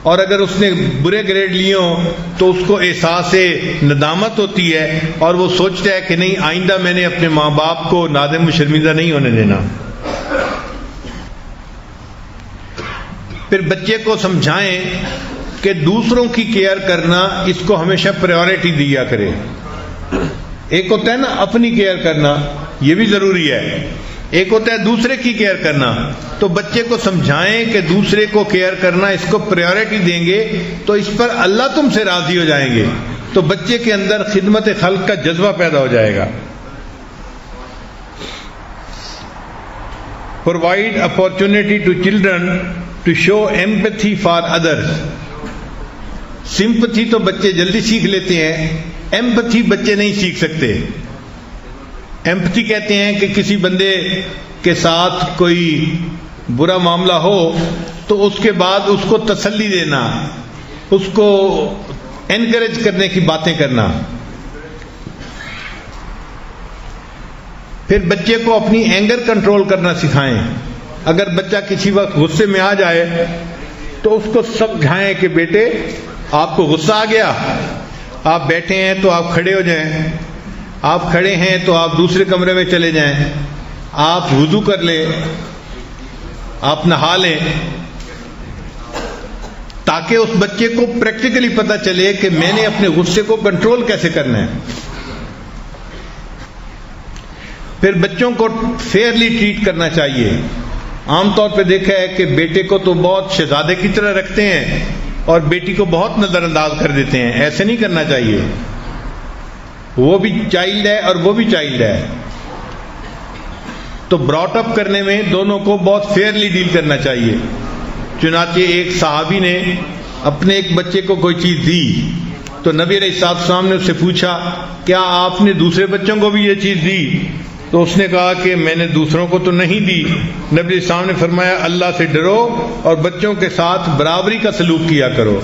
اور اگر اس نے برے گریڈ لیے ہوں تو اس کو احساس ندامت ہوتی ہے اور وہ سوچتا ہے کہ نہیں آئندہ میں نے اپنے ماں باپ کو نادم و شرمندہ نہیں ہونے دینا. پھر بچے کو سمجھائیں کہ دوسروں کی کیئر کرنا اس کو ہمیشہ پریورٹی دیا کرے. ایک ہوتا ہے نا اپنی کیئر کرنا, یہ بھی ضروری ہے, ایک ہوتا ہے دوسرے کی کیئر کرنا. تو بچے کو سمجھائیں کہ دوسرے کو کیئر کرنا اس کو پریورٹی دیں گے تو اس پر اللہ تم سے راضی ہو جائیں گے, تو بچے کے اندر خدمت خلق کا جذبہ پیدا ہو جائے گا. Provide opportunity to children to show empathy for others. Sympathy تو بچے جلدی سیکھ لیتے ہیں, ایمپتھی بچے نہیں سیکھ سکتے. ایمپتھی کہتے ہیں کہ کسی بندے کے ساتھ کوئی برا معاملہ ہو تو اس کے بعد اس کو تسلی دینا, اس کو انکریج کرنے کی باتیں کرنا. پھر بچے کو اپنی اینگر کنٹرول کرنا سکھائیں. اگر بچہ کسی وقت غصے میں آ جائے تو اس کو سمجھائیں کہ بیٹے آپ کو غصہ آ گیا, آپ بیٹھے ہیں تو آپ کھڑے ہو جائیں, آپ کھڑے ہیں تو آپ دوسرے کمرے میں چلے جائیں, آپ وضو کر لیں, آپ نہا لیں, تاکہ اس بچے کو پریکٹیکلی پتہ چلے کہ میں نے اپنے غصے کو کنٹرول کیسے کرنا ہے. پھر بچوں کو فیئرلی ٹریٹ کرنا چاہیے. عام طور پہ دیکھا ہے کہ بیٹے کو تو بہت شہزادے کی طرح رکھتے ہیں اور بیٹی کو بہت نظر انداز کر دیتے ہیں. ایسے نہیں کرنا چاہیے, وہ بھی چائلڈ ہے اور وہ بھی چائلڈ ہے. تو براٹ اپ کرنے میں دونوں کو بہت فیئرلی ڈیل کرنا چاہیے. چنانچہ ایک صحابی نے اپنے ایک بچے کو کوئی چیز دی تو نبی علیہ السلام نے اس سے پوچھا کیا آپ نے دوسرے بچوں کو بھی یہ چیز دی؟ تو اس نے کہا کہ میں نے دوسروں کو تو نہیں دی. نبی علیہ السلام نے فرمایا اللہ سے ڈرو اور بچوں کے ساتھ برابری کا سلوک کیا کرو.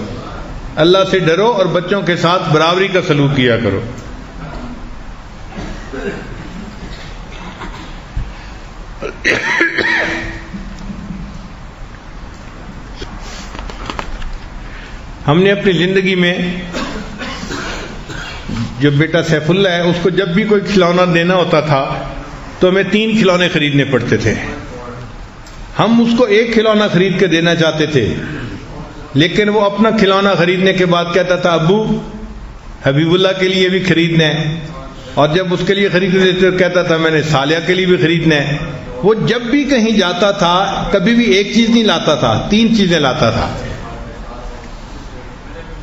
اللہ سے ڈرو اور بچوں کے ساتھ برابری کا سلوک کیا کرو. ہم نے اپنی زندگی میں جو بیٹا سیف اللہ ہے اس کو جب بھی کوئی کھلونا دینا ہوتا تھا تو ہمیں 3 کھلونے خریدنے پڑتے تھے. ہم اس کو ایک کھلونا خرید کے دینا چاہتے تھے, لیکن وہ اپنا کھلونا خریدنے کے بعد کہتا تھا ابو حبیب اللہ کے لیے بھی خریدنا ہے, اور جب اس کے لیے خریدنے دیتے تو کہتا تھا میں نے صالحہ کے لیے بھی خریدنا ہے. وہ جب بھی کہیں جاتا تھا کبھی بھی ایک چیز نہیں لاتا تھا, 3 چیزیں لاتا تھا.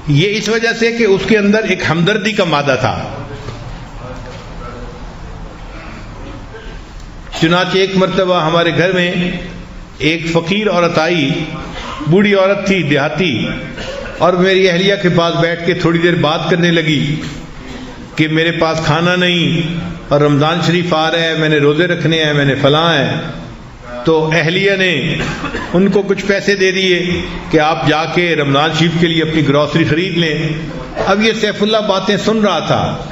یہ اس وجہ سے کہ اس کے اندر ایک ہمدردی کا مادہ تھا. چنانچہ ایک مرتبہ ہمارے گھر میں ایک فقیر عورت آئی, بوڑھی عورت تھی دیہاتی, اور میری اہلیہ کے پاس بیٹھ کے تھوڑی دیر بات کرنے لگی کہ میرے پاس کھانا نہیں اور رمضان شریف آ رہا ہے, میں نے روزے رکھنے ہیں, میں نے فلاں ہے. تو اہلیہ نے ان کو کچھ پیسے دے دیے کہ آپ جا کے رمضان شریف کے لیے اپنی گروسری خرید لیں. اب یہ سیف اللہ باتیں سن رہا تھا,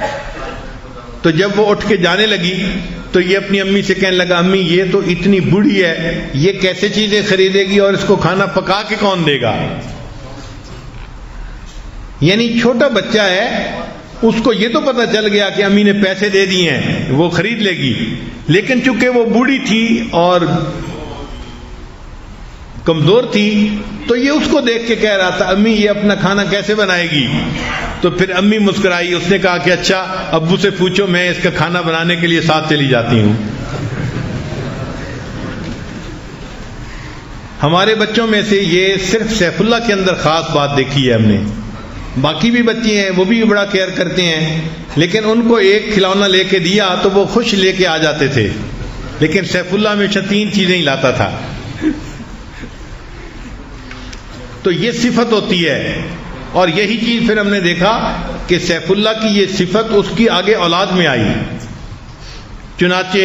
تو جب وہ اٹھ کے جانے لگی تو یہ اپنی امی سے کہنے لگا امی یہ تو اتنی بوڑھی ہے, یہ کیسے چیزیں خریدے گی اور اس کو کھانا پکا کے کون دے گا. یعنی چھوٹا بچہ ہے, اس کو یہ تو پتہ چل گیا کہ امی نے پیسے دے دیے ہیں وہ خرید لے گی, لیکن چونکہ وہ بوڑھی تھی اور کمزور تھی تو یہ اس کو دیکھ کے کہہ رہا تھا امی یہ اپنا کھانا کیسے بنائے گی. تو پھر امی مسکرائی, اس نے کہا کہ اچھا ابو سے پوچھو, میں اس کا کھانا بنانے کے لیے ساتھ چلی جاتی ہوں. ہمارے بچوں میں سے یہ صرف سیف اللہ کے اندر خاص بات دیکھی ہے ہم نے. باقی بھی بچے ہیں وہ بھی بڑا کیئر کرتے ہیں, لیکن ان کو ایک کھلونا لے کے دیا تو وہ خوش لے کے آ جاتے تھے, لیکن سیف اللہ ہمیشہ 3 چیزیں ہی لاتا تھا. تو یہ صفت ہوتی ہے, اور یہی چیز پھر ہم نے دیکھا کہ سیف اللہ کی یہ صفت اس کی آگے اولاد میں آئی. چنانچہ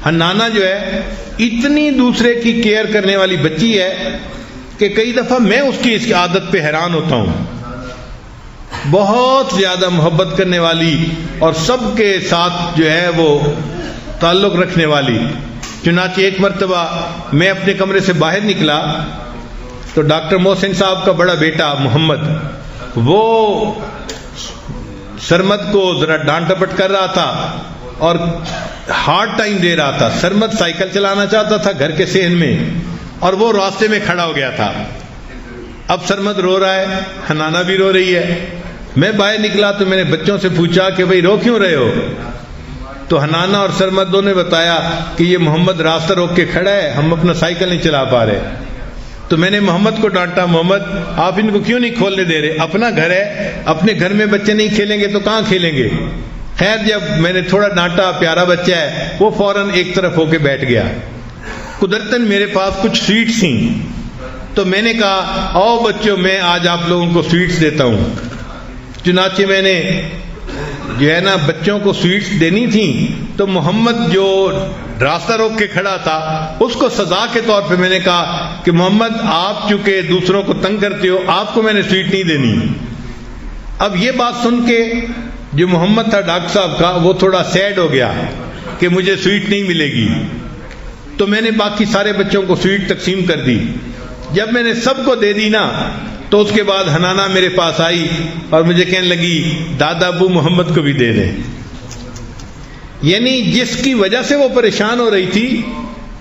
حنانہ جو ہے اتنی دوسرے کی کیئر کرنے والی بچی ہے کہ کئی دفعہ میں اس کی عادت پہ حیران ہوتا ہوں. بہت زیادہ محبت کرنے والی اور سب کے ساتھ جو ہے وہ تعلق رکھنے والی. چنانچہ ایک مرتبہ میں اپنے کمرے سے باہر نکلا تو ڈاکٹر محسن صاحب کا بڑا بیٹا محمد وہ سرمد کو ذرا ڈانٹ ڈپٹ کر رہا تھا اور ہارڈ ٹائم دے رہا تھا. سرمد سائیکل چلانا چاہتا تھا گھر کے صحن میں, اور وہ راستے میں کھڑا ہو گیا تھا. اب سرمد رو رہا ہے, حنانہ بھی رو رہی ہے. میں باہر نکلا تو میں نے بچوں سے پوچھا کہ بھئی رو کیوں رہے ہو؟ تو حنانہ اور سرمد دونوں نے بتایا کہ یہ محمد راستہ روک کے کھڑا ہے, ہم اپنا سائیکل نہیں چلا پا رہے. تو میں نے محمد کو ڈانٹا, محمد آپ ان کو کیوں نہیں کھولنے دے رہے؟ اپنا گھر ہے, اپنے گھر میں بچے نہیں کھیلیں گے تو کہاں کھیلیں گے؟ خیر جب میں نے تھوڑا ڈانٹا, پیارا بچہ ہے, وہ فوراً ایک طرف ہو کے بیٹھ گیا. قدرتاً میرے پاس کچھ سویٹس تھیں تو میں نے کہا آؤ بچوں میں آج آپ لوگوں کو سویٹس دیتا ہوں. چنانچہ میں نے جو ہے نا بچوں کو سویٹس دینی تھیں تو محمد جو راستہ روک کے کھڑا تھا اس کو سزا کے طور پہ میں نے کہا کہ محمد آپ چونکہ دوسروں کو تنگ کرتے ہو, آپ کو میں نے سویٹ نہیں دینی. اب یہ بات سن کے جو محمد تھا ڈاکٹر صاحب کا وہ تھوڑا سیڈ ہو گیا کہ مجھے سویٹ نہیں ملے گی. تو میں نے باقی سارے بچوں کو سویٹ تقسیم کر دی. جب میں نے سب کو دے دی نا تو اس کے بعد حنانہ میرے پاس آئی اور مجھے کہنے لگی دادا ابو محمد کو بھی دے دیں. یعنی جس کی وجہ سے وہ پریشان ہو رہی تھی,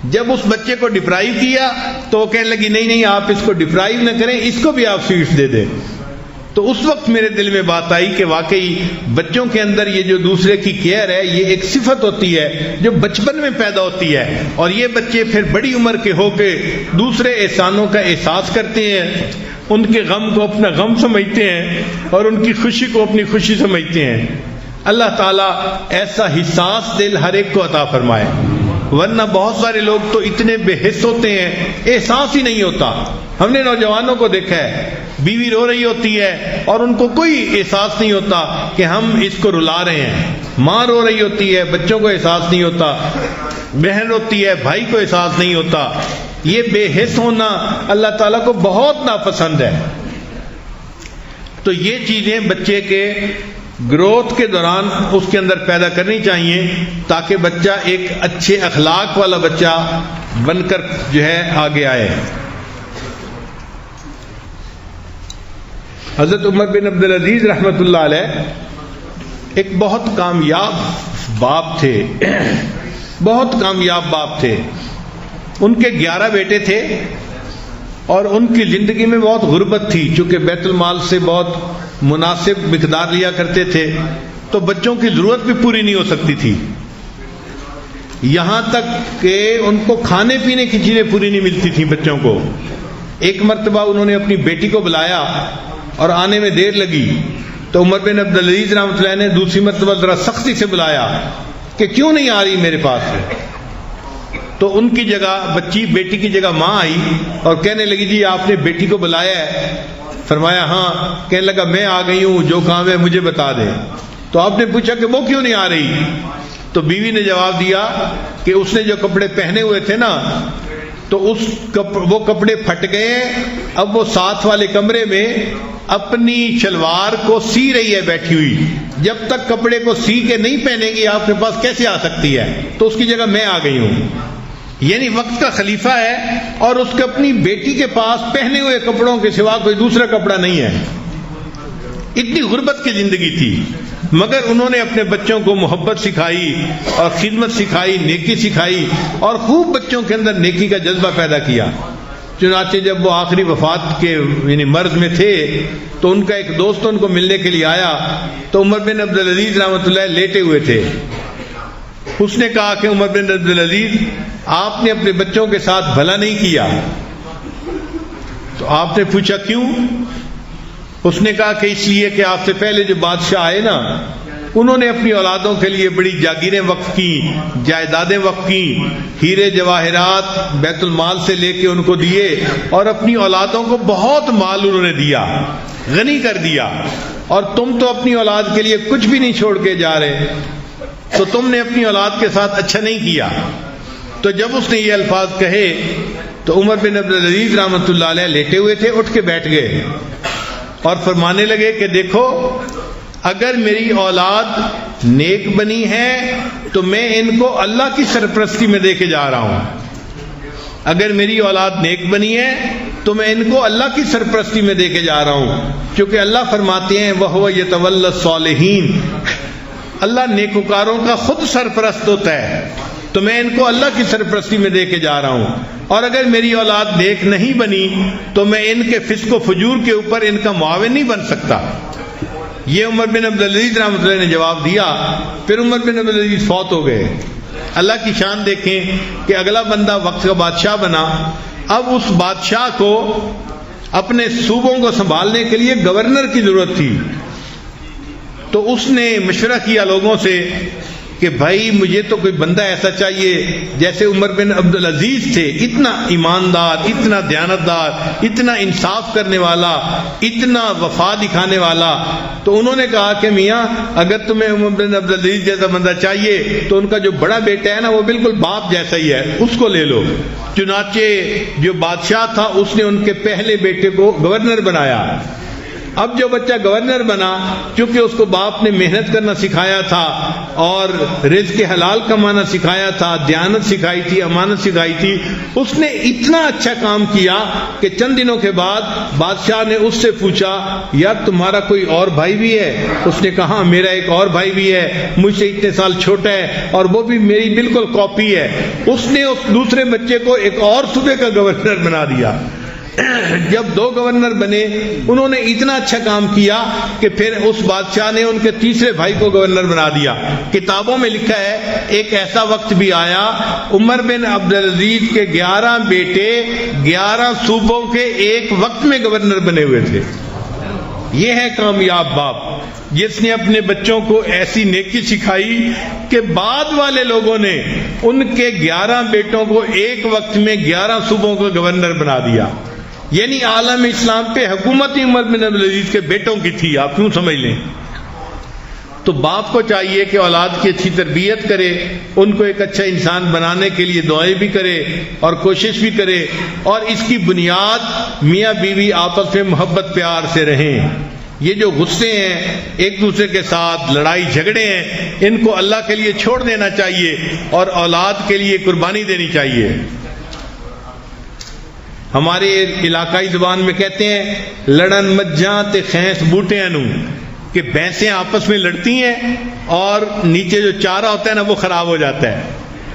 جب اس بچے کو ڈپرائیو کیا تو وہ کہنے لگی نہیں نہیں آپ اس کو ڈپرائیو نہ کریں, اس کو بھی آپ سویٹس دے دیں. تو اس وقت میرے دل میں بات آئی کہ واقعی بچوں کے اندر یہ جو دوسرے کی کیئر ہے یہ ایک صفت ہوتی ہے جو بچپن میں پیدا ہوتی ہے, اور یہ بچے پھر بڑی عمر کے ہو کے دوسرے احسانوں کا احساس کرتے ہیں, ان کے غم کو اپنا غم سمجھتے ہیں اور ان کی خوشی کو اپنی خوشی سمجھتے ہیں. اللہ تعالیٰ ایسا حساس دل ہر ایک کو عطا فرمائے, ورنہ بہت سارے لوگ تو اتنے بے حس ہوتے ہیں احساس ہی نہیں ہوتا. ہم نے نوجوانوں کو دیکھا ہے, بیوی رو رہی ہوتی ہے اور ان کو کوئی احساس نہیں ہوتا کہ ہم اس کو رلا رہے ہیں, ماں رو رہی ہوتی ہے بچوں کو احساس نہیں ہوتا, بہن روتی ہے بھائی کو احساس نہیں ہوتا. یہ بے حس ہونا اللہ تعالیٰ کو بہت ناپسند ہے. تو یہ چیزیں بچے کے گروتھ کے دوران اس کے اندر پیدا کرنی چاہیے تاکہ بچہ ایک اچھے اخلاق والا بچہ بن کر جو ہے آگے آئے. حضرت عمر بن عبدالعزیز رحمۃ اللہ علیہ ایک بہت کامیاب باپ تھے, بہت کامیاب باپ تھے. ان کے 11 بیٹے تھے اور ان کی زندگی میں بہت غربت تھی, چونکہ بیت المال سے بہت مناسب مقدار لیا کرتے تھے تو بچوں کی ضرورت بھی پوری نہیں ہو سکتی تھی, یہاں تک کہ ان کو کھانے پینے کی چیزیں پوری نہیں ملتی تھیں بچوں کو. ایک مرتبہ انہوں نے اپنی بیٹی کو بلایا اور آنے میں دیر لگی تو عمر بن عبدالعزیز رحمۃ اللہ نے دوسری مرتبہ ذرا سختی سے بلایا کہ کیوں نہیں آ رہی میرے پاس. تو ان کی جگہ بیٹی کی جگہ ماں آئی اور کہنے لگی جی آپ نے بیٹی کو بلایا ہے؟ فرمایا ہاں. کہنے لگا میں آ گئی ہوں, جو کام ہے مجھے بتا دیں. تو آپ نے پوچھا کہ وہ کیوں نہیں آ رہی؟ تو بیوی نے جواب دیا کہ اس نے جو کپڑے پہنے ہوئے تھے نا تو وہ کپڑے پھٹ گئے, اب وہ ساتھ والے کمرے میں اپنی شلوار کو سی رہی ہے بیٹھی ہوئی، جب تک کپڑے کو سی کے نہیں پہنے گی آپ کے پاس کیسے آ سکتی ہے؟ تو اس کی جگہ میں آ گئی ہوں. یعنی وقت کا خلیفہ ہے اور اس کے اپنی بیٹی کے پاس پہنے ہوئے کپڑوں کے سوا کوئی دوسرا کپڑا نہیں ہے. اتنی غربت کی زندگی تھی، مگر انہوں نے اپنے بچوں کو محبت سکھائی اور خدمت سکھائی، نیکی سکھائی، اور خوب بچوں کے اندر نیکی کا جذبہ پیدا کیا. چنانچہ جب وہ آخری وفات کے یعنی مرض میں تھے تو ان کا ایک دوست ان کو ملنے کے لیے آیا تو عمر بن عبدالعزیز رحمۃ اللہ لیٹے ہوئے تھے. اس نے کہا کہ عمر بن عبدالعزیز آپ نے اپنے بچوں کے ساتھ بھلا نہیں کیا. تو آپ نے پوچھا کیوں؟ اس نے کہا کہ اس لیے کہ آپ سے پہلے جو بادشاہ آئے نا انہوں نے اپنی اولادوں کے لیے بڑی جاگیریں وقف کی، جائیدادیں وقف کی، ہیرے جواہرات بیت المال سے لے کے ان کو دیے، اور اپنی اولادوں کو بہت مال انہوں نے دیا، غنی کر دیا. اور تم تو اپنی اولاد کے لیے کچھ بھی نہیں چھوڑ کے جا رہے، تو تم نے اپنی اولاد کے ساتھ اچھا نہیں کیا. تو جب اس نے یہ الفاظ کہے تو عمر بن عبدالعزیز رحمۃ اللہ علیہ لیٹے ہوئے تھے، اٹھ کے بیٹھ گئے اور فرمانے لگے کہ دیکھو اگر میری اولاد نیک بنی ہے تو میں ان کو اللہ کی سرپرستی میں دے کے جا رہا ہوں. اگر میری اولاد نیک بنی ہے تو میں ان کو اللہ کی سرپرستی میں دے کے جا رہا ہوں، کیونکہ اللہ فرماتے ہیں وَهُوَ يَتَوَلَّى الصَّالِحِينَ، اللہ نیکوکاروں کا خود سرپرست ہوتا ہے، تو میں ان کو اللہ کی سرپرستی میں دے کے جا رہا ہوں. اور اگر میری اولاد نیک نہیں بنی تو میں ان کے فسق و فجور کے اوپر ان کا معاون نہیں بن سکتا. یہ عمر بن عبدالعزیز رحمۃ اللہ نے جواب دیا. پھر عمر بن عبدالعزیز فوت ہو گئے. اللہ کی شان دیکھیں کہ اگلا بندہ وقت کا بادشاہ بنا. اب اس بادشاہ کو اپنے صوبوں کو سنبھالنے کے لیے گورنر کی ضرورت تھی. تو اس نے مشورہ کیا لوگوں سے کہ بھائی مجھے تو کوئی بندہ ایسا چاہیے جیسے عمر بن عبدالعزیز تھے، اتنا ایماندار، اتنا دیانتدار، اتنا انصاف کرنے والا، اتنا وفا دکھانے والا. تو انہوں نے کہا کہ میاں اگر تمہیں عمر بن عبدالعزیز جیسا بندہ چاہیے تو ان کا جو بڑا بیٹا ہے نا وہ بالکل باپ جیسا ہی ہے، اس کو لے لو. چنانچہ جو بادشاہ تھا اس نے ان کے پہلے بیٹے کو گورنر بنایا. اب جو بچہ گورنر بنا، چونکہ اس کو باپ نے محنت کرنا سکھایا تھا اور رزق حلال کمانا سکھایا تھا، دیانت سکھائی تھی، امانت سکھائی تھی، اس نے اتنا اچھا کام کیا کہ چند دنوں کے بعد بادشاہ نے اس سے پوچھا یار تمہارا کوئی اور بھائی بھی ہے؟ اس نے کہا میرا ایک اور بھائی بھی ہے، مجھ سے اتنے سال چھوٹا ہے اور وہ بھی میری بالکل کاپی ہے. اس نے اس دوسرے بچے کو ایک اور صوبے کا گورنر بنا دیا. جب دو گورنر بنے انہوں نے اتنا اچھا کام کیا کہ پھر اس بادشاہ نے ان کے تیسرے بھائی کو گورنر بنا دیا. کتابوں میں لکھا ہے ایک ایسا وقت بھی آیا عمر بن عبدالعزیز کے 11 بیٹے 11 صوبوں کے ایک وقت میں گورنر بنے ہوئے تھے. یہ ہے کامیاب باپ جس نے اپنے بچوں کو ایسی نیکی سکھائی کہ بعد والے لوگوں نے ان کے 11 بیٹوں کو ایک وقت میں 11 صوبوں کا گورنر بنا دیا. یعنی عالم اسلام پہ حکومت عمر بن عبدالعزیز کے بیٹوں کی تھی، آپ کیوں سمجھ لیں. تو باپ کو چاہیے کہ اولاد کی اچھی تربیت کرے، ان کو ایک اچھا انسان بنانے کے لیے دعائیں بھی کرے اور کوشش بھی کرے، اور اس کی بنیاد میاں بیوی آپس میں محبت پیار سے رہیں. یہ جو غصے ہیں ایک دوسرے کے ساتھ لڑائی جھگڑے ہیں ان کو اللہ کے لیے چھوڑ دینا چاہیے اور اولاد کے لیے قربانی دینی چاہیے. ہمارے علاقائی زبان میں کہتے ہیں لڑن مجھاں تے خینس بوٹے انو، کہ بھینسیں آپس میں لڑتی ہیں اور نیچے جو چارہ ہوتا ہے نا وہ خراب ہو جاتا ہے.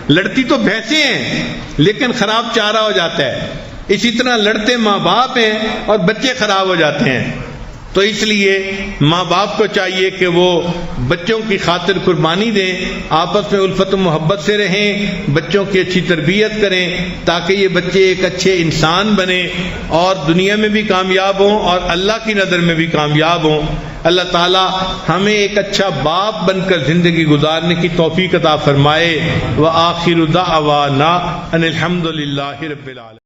لڑتی تو بھینسیں ہیں لیکن خراب چارہ ہو جاتا ہے. اسی طرح لڑتے ماں باپ ہیں اور بچے خراب ہو جاتے ہیں. تو اس لیے ماں باپ کو چاہیے کہ وہ بچوں کی خاطر قربانی دیں، آپس میں الفت و محبت سے رہیں، بچوں کی اچھی تربیت کریں تاکہ یہ بچے ایک اچھے انسان بنیں اور دنیا میں بھی کامیاب ہوں اور اللہ کی نظر میں بھی کامیاب ہوں. اللہ تعالی ہمیں ایک اچھا باپ بن کر زندگی گزارنے کی توفیق عطا فرمائے. وآخر دعوانا ان الحمد للہ رب العالمین.